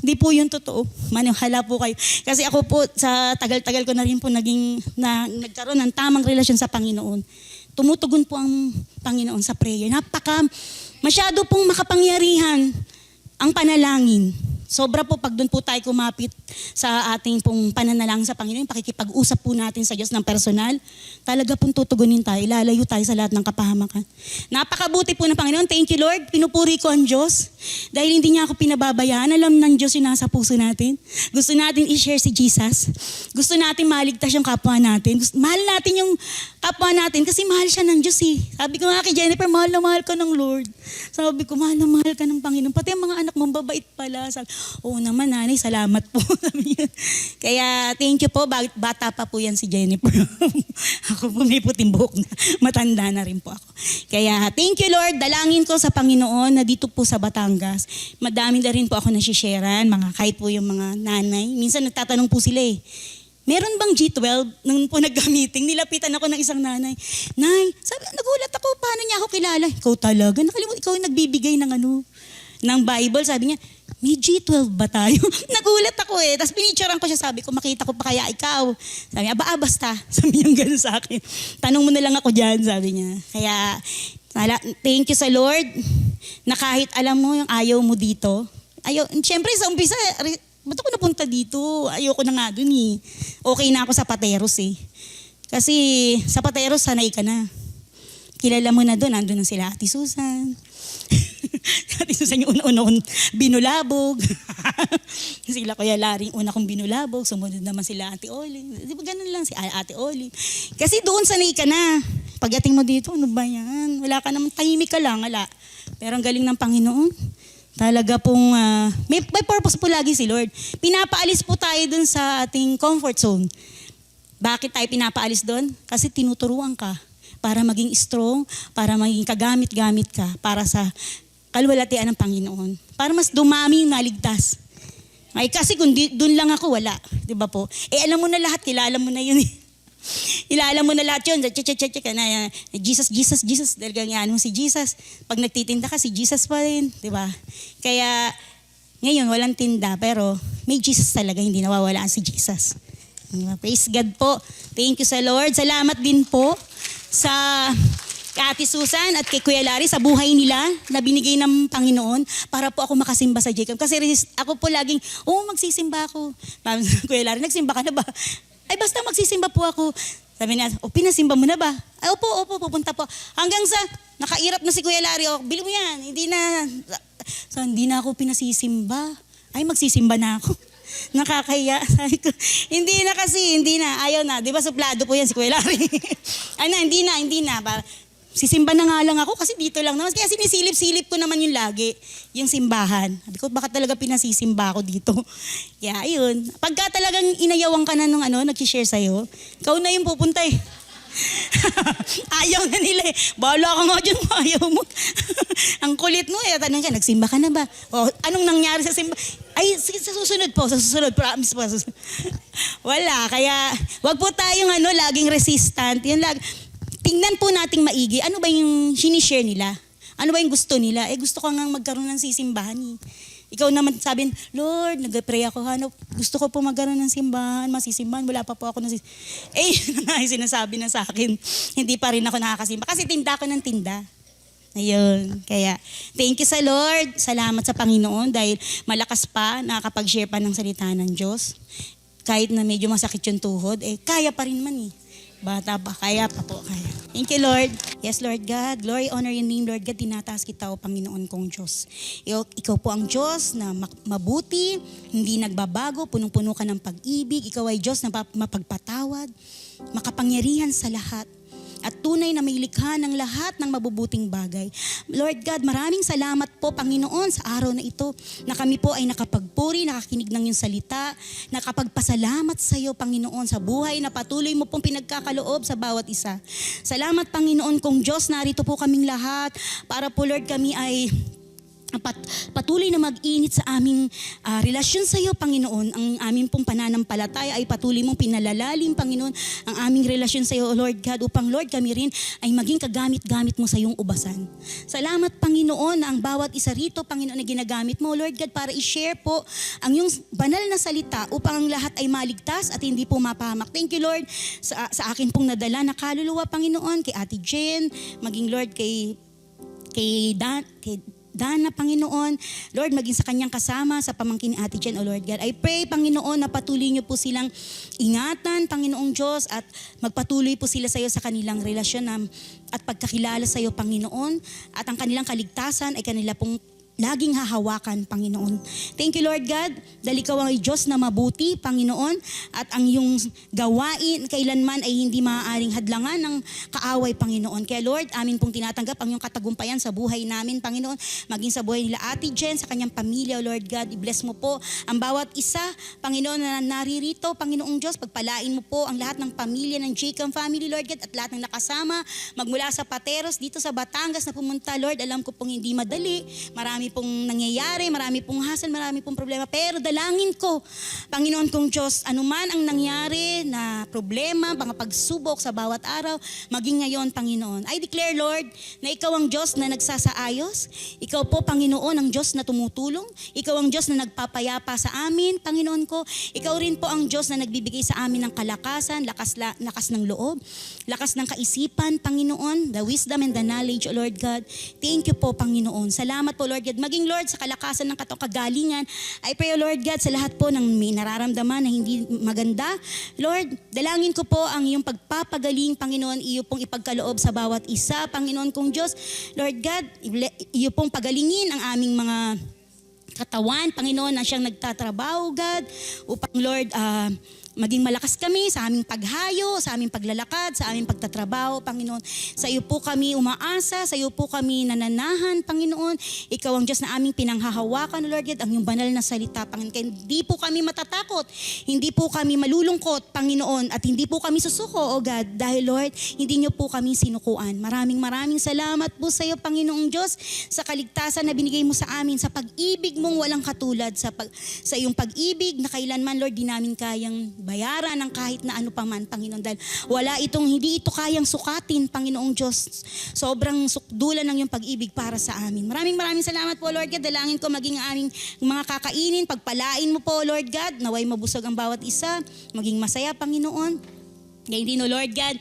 Hindi po yung totoo. Maniwala po kayo. Kasi ako po, sa tagal-tagal ko na rin po nagkaroon ng tamang relasyon sa Panginoon. Tumutugon po ang Panginoon sa prayer. Masyado pong makapangyarihan ang panalangin. Sobra po pag doon po tayo kumapit sa ating pong pananalangin sa Panginoon, pakikipag-usap po natin sa Diyos ng personal, talaga pong tutugunin tayo, ilalayo tayo sa lahat ng kapahamakan. Napakabuti po ng Panginoon. Thank you, Lord. Pinupuri ko ang Diyos dahil hindi niya ako pinababayaan. Alam ng Diyos yung nasa puso natin. Gusto natin i-share si Jesus. Gusto natin maligtas yung kapwa natin. Mahal natin yung kapwa natin kasi mahal siya ng Diyos eh. Sabi ko nga kay Jennifer, mahal na mahal ka ng Lord. Sabi ko, mahal na mahal ka ng Panginoon. Pati ang mga anak mong babait pala. Sabi, oo naman, Nanay, salamat po. Kaya thank you po. Bata pa po yan si Jennifer. Ako po may puting buhok na. Matanda na rin po ako. Kaya thank you, Lord. Dalangin ko sa Panginoon na dito po sa Batangas. Madami na rin po ako nasisharean, kahit po yung mga nanay. Minsan nagtatanong po sila meron bang G12? Nung po nag-meeting, nilapitan ako ng isang nanay. Nay, sabi, nagulat ako, paano niya ako kilala? Ikaw talaga, nakalimutan, ikaw yung nagbibigay ng ng Bible. Sabi niya, may G12 ba tayo? Nagulat ako Tapos pinicturean ko siya, sabi ko, makita ko pa kaya ikaw? Sabi niya, basta. Sabi niya gano'n sa akin. Tanong mo na lang ako dyan, sabi niya. Kaya, thank you sa Lord, na kahit alam mo yung ayaw mo dito. Siyempre sa umpisa, ba't ako napunta dito? Ayoko na nga dun Okay na ako sa Pateros Kasi sa Pateros, sanay ka na. Kilala mo na dun, nandun na sila Ate Susan. Ate Susan yung una-una binulabog. Sila Kuya Laring una kong binulabog. Sumunod naman sila Ate Oli. Di ba ganun lang si Ate Oli? Kasi doon sanay ka na. Pagdating mo dito, ano ba yan? Wala ka naman, tahimik ka lang, wala. Pero ang galing ng Panginoon. Talaga pong, may purpose po lagi si Lord. Pinapaalis po tayo dun sa ating comfort zone. Bakit tayo pinapaalis doon? Kasi tinuturuan ka para maging strong, para maging kagamit-gamit ka, para sa kalwalatian ng Panginoon. Para mas dumami yung naligtas. Ay, kasi kung doon lang ako, wala. Di ba po? Alam mo na lahat, kilala mo na yun. Kilala mo na lahat yun. Jesus, Jesus, Jesus. Dahil ganyan mo si Jesus. Pag nagtitinda ka, si Jesus pa rin. Di ba? Kaya, ngayon, walang tinda. Pero, may Jesus talaga. Hindi nawawala si Jesus. Praise God po. Thank you sa Lord. Salamat din po sa kay Ate Susan at kay Kuya Larry sa buhay nila na binigay ng Panginoon para po ako makasimba sa Jacob. Kasi ako po laging, magsisimba ako. Kuya Larry, nagsimba ka na ba? Ay, basta magsisimba po ako. Sabi niya, pinasimba mo na ba? Ay, opo, pupunta po. Hanggang sa, nakairap na si Kuya Larry, bili mo yan, hindi na. So, hindi na ako pinasisimba. Ay, magsisimba na ako. Nakakaya. Sabi ko, hindi na. Ayaw na. Di ba, suplado po yan si Kuya Larry. Ay na, hindi na. Sisimba na nga lang ako kasi dito lang naman. Kaya sinisilip-silip ko naman yung lagi, yung simbahan. Sabi ko, baka talaga pinasisimba ako dito. Kaya ayun. Pagka talagang inayawan ka na nung nag-share sa'yo, ikaw na yung pupunta eh. Ayaw na nila eh. Bahala ka nga dyan, ayaw mo. Ang kulit mo eh. Tanong ka, nagsimba ka na ba? O, anong nangyari sa simba? Ay, sa susunod po, promise po. Wala, kaya wag po tayong laging resistant. Yan tingnan po nating maigi, ano ba yung sinishare nila? Ano ba yung gusto nila? Gusto ko nga magkaroon ng sisimbahan eh. Ikaw naman sabihin, Lord, nag-pray ako, gusto ko po magkaroon ng simbahan, masisimbahan, wala pa po ako yun na yung sinasabi na sa akin. Hindi pa rin ako nakakasimba. Kasi tinda ko ng tinda. Ayun. Kaya, thank you sa Lord. Salamat sa Panginoon dahil malakas pa, nakakapag-share pa ng salita ng Diyos. Kahit na medyo masakit yung tuhod, kaya pa rin man eh. Bata pa, kaya pa po. Kaya. Thank you, Lord. Yes, Lord God. Glory, honor your name, Lord God. Tinataas kita, O Panginoon kong Diyos. Ikaw po ang Diyos na mabuti, hindi nagbabago, punong-puno ka ng pag-ibig. Ikaw ay Diyos na mapagpatawad, makapangyarihan sa lahat. At tunay na may likha ng lahat ng mabubuting bagay. Lord God, maraming salamat po, Panginoon, sa araw na ito na kami po ay nakapagpuri, nakakinig ng iyong salita, nakapagpasalamat sa iyo, Panginoon, sa buhay na patuloy mo pong pinagkakaloob sa bawat isa. Salamat, Panginoon, kong Diyos, narito po kaming lahat para po, Lord, kami ay patuloy na mag-init sa aming relasyon sa iyo, Panginoon. Ang aming pong pananampalataya ay patuloy mong pinalalalim, Panginoon, ang aming relasyon sa iyo, Lord God, upang, Lord, kami rin ay maging kagamit-gamit mo sa iyong ubasan. Salamat, Panginoon, na ang bawat isa rito, Panginoon, na ginagamit mo, Lord God, para i-share po ang iyong banal na salita upang ang lahat ay maligtas at hindi po mapahamak. Thank you, Lord, sa akin pong nadala na kaluluwa, Panginoon, kay Ate Jen, maging, Lord, kay Dana, Panginoon, Lord, maging sa kanyang kasama, sa pamangkin ni Ate Jen, O Lord God. I pray, Panginoon, na patuloy niyo po silang ingatan, Panginoong Diyos, at magpatuloy po sila sa iyo sa kanilang relasyon at pagkakilala sa iyo, Panginoon, at ang kanilang kaligtasan ay kanila pong laging hahawakan, Panginoon. Thank you, Lord God, dahil ikaw ang Diyos na mabuti, Panginoon, at ang iyong gawain kailanman ay hindi maaaring hadlangan ng kaaway, Panginoon. Kaya, Lord, amin pong tinatanggap ang iyong katagumpayan sa buhay namin, Panginoon, maging sa buhay nila Ate Jen, sa kanyang pamilya, Lord God. I-bless mo po ang bawat isa, Panginoon, na naririto, Panginoong Diyos. Pagpalain mo po ang lahat ng pamilya ng Jacob family, Lord God, at lahat ng nakasama, magmula sa Pateros, dito sa Batangas na pumunta, Lord. Alam ko pong hindi madali, marami pong nangyayari, marami pong hassle, marami pong problema. Pero dalangin ko, Panginoon kong Diyos, anuman ang nangyari na problema, mga pagsubok sa bawat araw, maging ngayon, Panginoon. I declare, Lord, na ikaw ang Diyos na nagsasaayos. Ikaw po, Panginoon, ang Diyos na tumutulong. Ikaw ang Diyos na nagpapayapa sa amin, Panginoon ko. Ikaw rin po ang Diyos na nagbibigay sa amin ng kalakasan, lakas ng loob, lakas ng kaisipan, Panginoon, the wisdom and the knowledge, O Lord God. Thank you po, Panginoon. Salamat po, Lord God. Maging, Lord, sa kalakasan ng kagalingan. I pray, O Lord God, sa lahat po ng may nararamdaman na hindi maganda. Lord, dalangin ko po ang iyong pagpapagaling, Panginoon, iyo pong ipagkaloob sa bawat isa, Panginoon kong Diyos. Lord God, iyo pong pagalingin ang aming mga katawan, Panginoon, na siyang nagtatrabaho, God, upang, Lord, maging malakas kami sa aming paghayo, sa aming paglalakad, sa aming pagtatrabaho, Panginoon. Sa iyo po kami umaasa, sa iyo po kami nananahan, Panginoon. Ikaw ang Diyos na aming pinanghahawakan, Lord God, ang iyong banal na salita, Panginoon. Kaya hindi po kami matatakot, hindi po kami malulungkot, Panginoon, at hindi po kami susuko, O God, dahil Lord, hindi niyo po kami sinukuan. Maraming salamat po sa iyo, Panginoong Diyos, sa kaligtasan na binigay mo sa amin, sa pag-ibig mong walang katulad, sa iyong pag-ibig na kailanman, Lord, di namin kayang bayaran ng kahit na ano pa man, Panginoon. Dahil hindi ito kayang sukatin, Panginoong Diyos. Sobrang sukdulan ng iyong pag-ibig para sa amin. Maraming salamat po, Lord God. Dalangin ko maging aming mga kakainin. Pagpalain mo po, Lord God. Naway mabusog ang bawat isa. Maging masaya, Panginoon. Ngayon din, Lord God,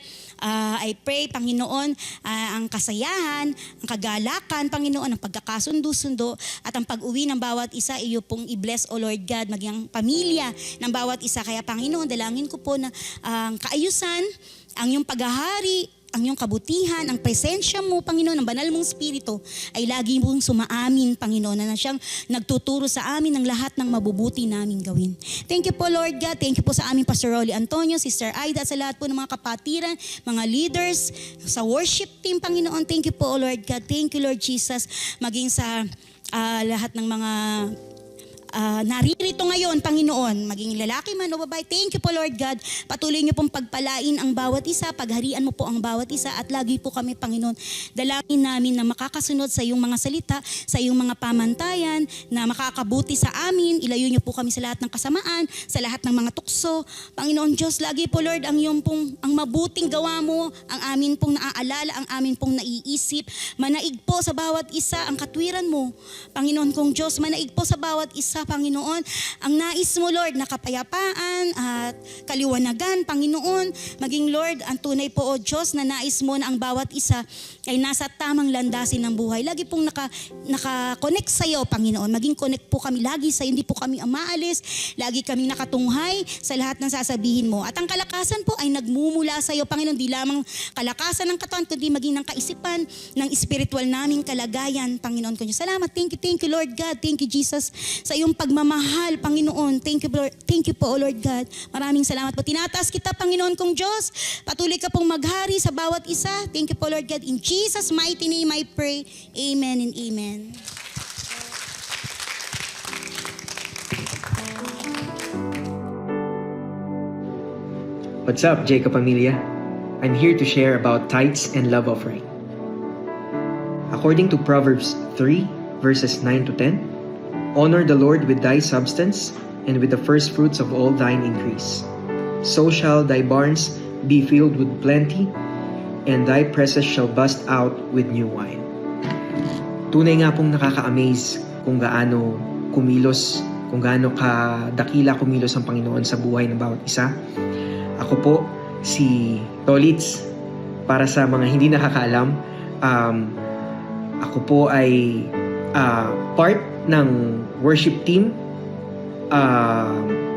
I pray, Panginoon, ang kasayahan, ang kagalakan, Panginoon, ang pagkakasundo-sundo at ang pag-uwi ng bawat isa, iyo pong i-bless, O Lord God, maging ang pamilya ng bawat isa. Kaya, Panginoon, dalangin ko po na ang kaayusan, ang iyong paghahari, ang iyong kabutihan, ang presensya mo, Panginoon, ang banal mong Espiritu ay lagi mong sumaamin, Panginoon, na siyang nagtuturo sa amin ng lahat ng mabubuti namin gawin. Thank you po, Lord God. Thank you po sa aming Pastor Rolly Antonio, Sister Aida, sa lahat po ng mga kapatiran, mga leaders, sa worship team, Panginoon. Thank you po, Lord God. Thank you, Lord Jesus. Maging sa lahat ng mga naririto ngayon, Panginoon, maging lalaki man o babae. Thank you po, Lord God. Patuloy niyo pong pagpalain ang bawat isa, pagharian mo po ang bawat isa, at lagi po kami, Panginoon, dalangin namin na makakasunod sa iyong mga salita, sa iyong mga pamantayan, na makakabuti sa amin. Ilayo niyo po kami sa lahat ng kasamaan, sa lahat ng mga tukso. Panginoon Diyos, lagi po, Lord, ang mabuting gawa mo, ang amin pong naaalala, ang amin pong naiisip. Manaig po sa bawat isa ang katwiran mo. Panginoon kong Diyos, manaig po sa bawat isa, Panginoon, ang nais mo, Lord, na kapayapaan at kaliwanagan, Panginoon. Maging, Lord, ang tunay po, O Diyos, na nais mo na ang bawat isa ay nasa tamang landasin ng buhay. Lagi pong naka-connect sa iyo, Panginoon. Maging connect po kami lagi sa iyo, hindi po kami maalis. Lagi kami nakatunghay sa lahat ng sasabihin mo. At ang kalakasan po ay nagmumula sa iyo, Panginoon. Di lamang kalakasan ng katawan, kundi maging ng kaisipan, ng spiritual naming kalagayan, Panginoon ko. Salamat. Thank you, Lord God. Thank you, Jesus, sa iyong pagmamahal, Panginoon. Thank you po, O Lord God. Maraming salamat po. Tinataas kita, Panginoon kong Diyos. Patuloy ka pong maghari sa bawat isa. Thank you po, Lord God. In Jesus' mighty name I pray. Amen and amen. What's up, Jacob Amelia? I'm here to share about tithes and love offering. According to Proverbs 3, verses 9 to 10, honor the Lord with thy substance and with the first fruits of all thine increase. So shall thy barns be filled with plenty, and thy presses shall bust out with new wine. Tunay nga pong nakaka-amaze kung gaano kumilos, kung gaano kadakila kumilos ang Panginoon sa buhay ng bawat isa. Ako po, si Tolitz. Para sa mga hindi nakakaalam, ako po ay part ng worship team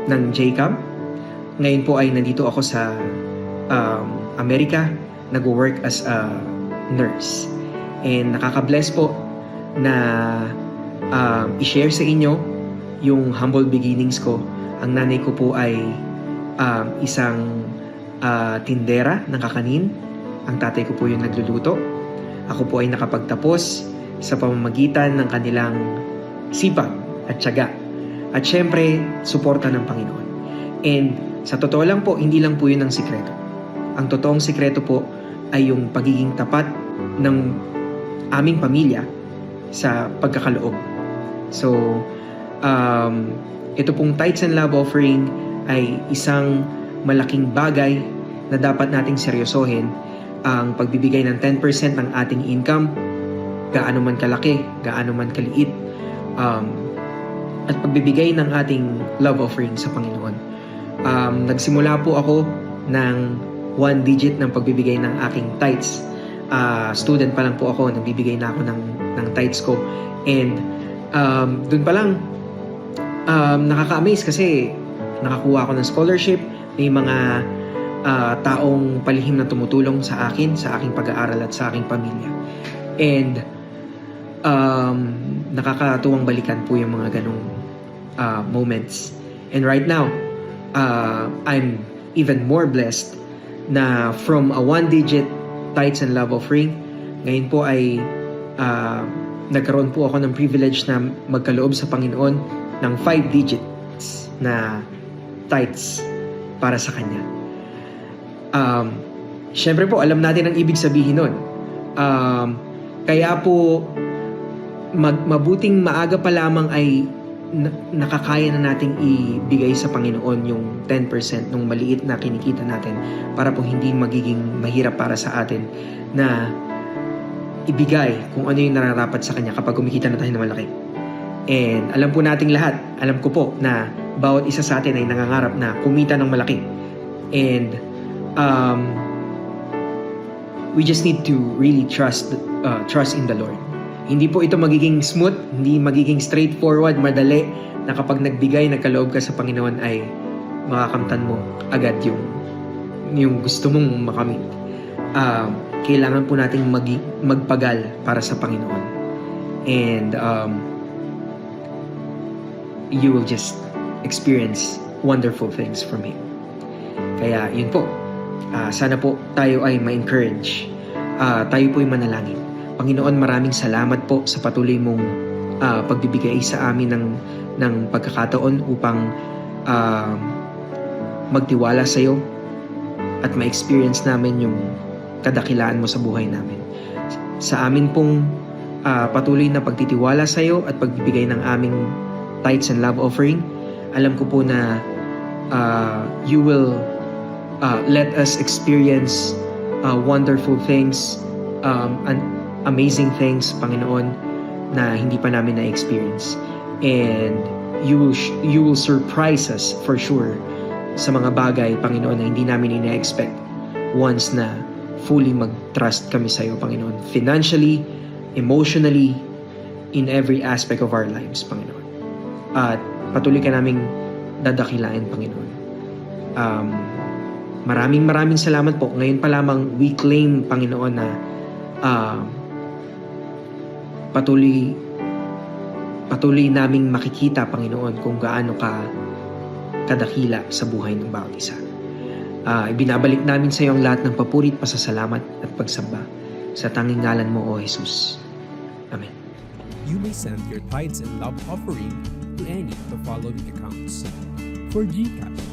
ng JCAM. Ngayon po ay nandito ako sa Amerika, nag-work as a nurse. And nakaka-bless po na i-share sa inyo yung humble beginnings ko. Ang nanay ko po ay isang tindera ng kakanin. Ang tatay ko po yung nagluluto. Ako po ay nakapagtapos sa pamamagitan ng kanilang sipag at tiyaga. At syempre, suporta ng Panginoon. And sa totoo lang po, hindi lang po yun ang sikreto. Ang totoong sikreto po ay yung pagiging tapat ng aming pamilya sa pagkakaloob. So, ito pong tithes and love offering ay isang malaking bagay na dapat nating seryosohin. Ang pagbibigay ng 10% ng ating income, gaano man kalaki, gaano man kaliit, at pagbibigay ng ating love offering sa Panginoon. Nagsimula po ako ng 1 digit ng pagbibigay ng aking tithes. Student pa lang po ako, nagbibigay na ako ng tithes ko. And dun pa lang, nakaka-amaze kasi nakakuha ako ng scholarship, may mga taong palihim na tumutulong sa akin, sa aking pag-aaral at sa aking pamilya. And nakakatuwang balikan po yung mga ganong moments. And right now, I'm even more blessed na from a 1-digit tithes and love offering, ngayon po ay nagkaroon po ako ng privilege na magkaloob sa Panginoon ng 5 digits na tithes para sa Kanya. Siyempre po, alam natin ang ibig sabihin nun. Kaya po, mabuting maaga pa lamang ay nakakaya na nating ibigay sa Panginoon yung 10% ng maliit na kinikita natin para po hindi magiging mahirap para sa atin na ibigay kung ano yung nararapat sa Kanya kapag kumikita na tayo ng malaki. And alam po nating lahat, alam ko po na bawat isa sa atin ay nangangarap na kumita ng malaki. And we just need to really trust in the Lord. Hindi po ito magiging smooth, hindi magiging straightforward, madali, na kapag nagbigay, nagkaloob ka sa Panginoon ay makakamtan mo agad yung gusto mong makamit. Kailangan po nating magpagal para sa Panginoon. And you will just experience wonderful things from Him. Kaya yun po, sana po tayo ay ma-encourage. Tayo po ay manalangin. Panginoon, maraming salamat po sa patuloy mong pagbibigay sa amin ng pagkakataon upang magtiwala sa iyo at ma-experience namin yung kadakilaan mo sa buhay namin. Sa amin pong patuloy na pagtitiwala sa iyo at pagbibigay ng aming tithes and love offering, alam ko po na you will let us experience wonderful things and amazing things, Panginoon, na hindi pa namin na-experience. And you will surprise us for sure sa mga bagay, Panginoon, na hindi namin ina-expect once na fully mag-trust kami sa iyo, Panginoon. Financially, emotionally, in every aspect of our lives, Panginoon. At patuloy ka naming dadakilain, Panginoon. Maraming salamat po. Ngayon pa lamang we claim, Panginoon, na patuloy naming makikita, Panginoon, kung gaano ka kadakila sa buhay ng bawat isa. Ibinabalik namin sa iyo ang lahat ng papuri at pasasalamat at pagsamba sa tanging ngalan mo, O Jesus. Amen. You may send your tithes and love offering to any of the following accounts. For GCash,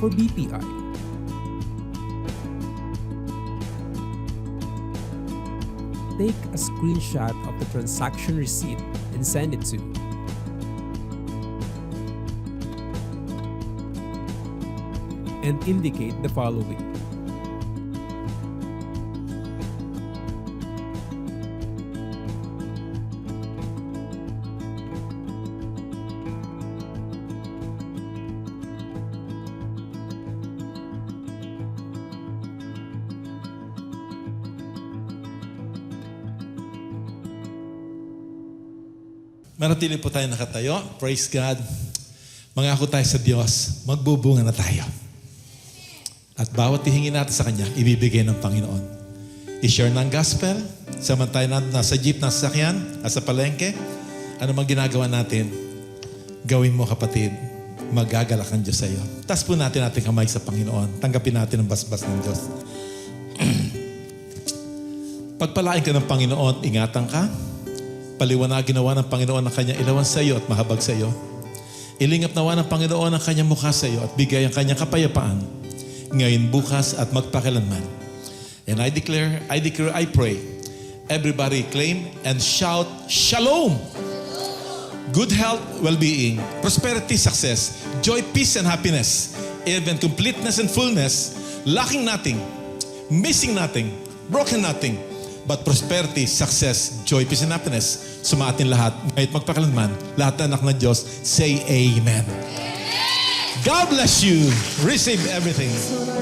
for BPI, take a screenshot of the transaction receipt and send it to and indicate the following. Manatili po tayo nakatayo. Praise God. Mangako tayo sa Diyos. Magbubunga na tayo. At bawat hihingin natin sa Kanya, ibibigay ng Panginoon. I-share ng gospel. Samantay na nasa jeep, nasa sakyan, nasa palengke. Ano mang ginagawa natin, gawin mo, kapatid. Magagalak ang Diyos sa iyo. Tas po natin ating kamay sa Panginoon. Tanggapin natin ang basbas ng Diyos. Pagpalain ka ng Panginoon, ingatan ka. Paliwanag ginawa ng Panginoon ang kanyang ilawan sa iyo at mahabag sa iyo. Ilingap nawa ng Panginoon ang kanyang mukha sa iyo at bigay ang kanyang kapayapaan ngayon, bukas at magpakilanman. And I declare, I pray, everybody claim and shout, Shalom! Good health, well-being, prosperity, success, joy, peace, and happiness, even completeness and fullness, lacking nothing, missing nothing, broken nothing, but prosperity, success, joy, peace, and happiness. Sumaatin lahat. Ngayon magpakalanman, lahat na anak ng Diyos, say Amen. God bless you. Receive everything. Amen.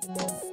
Ayan.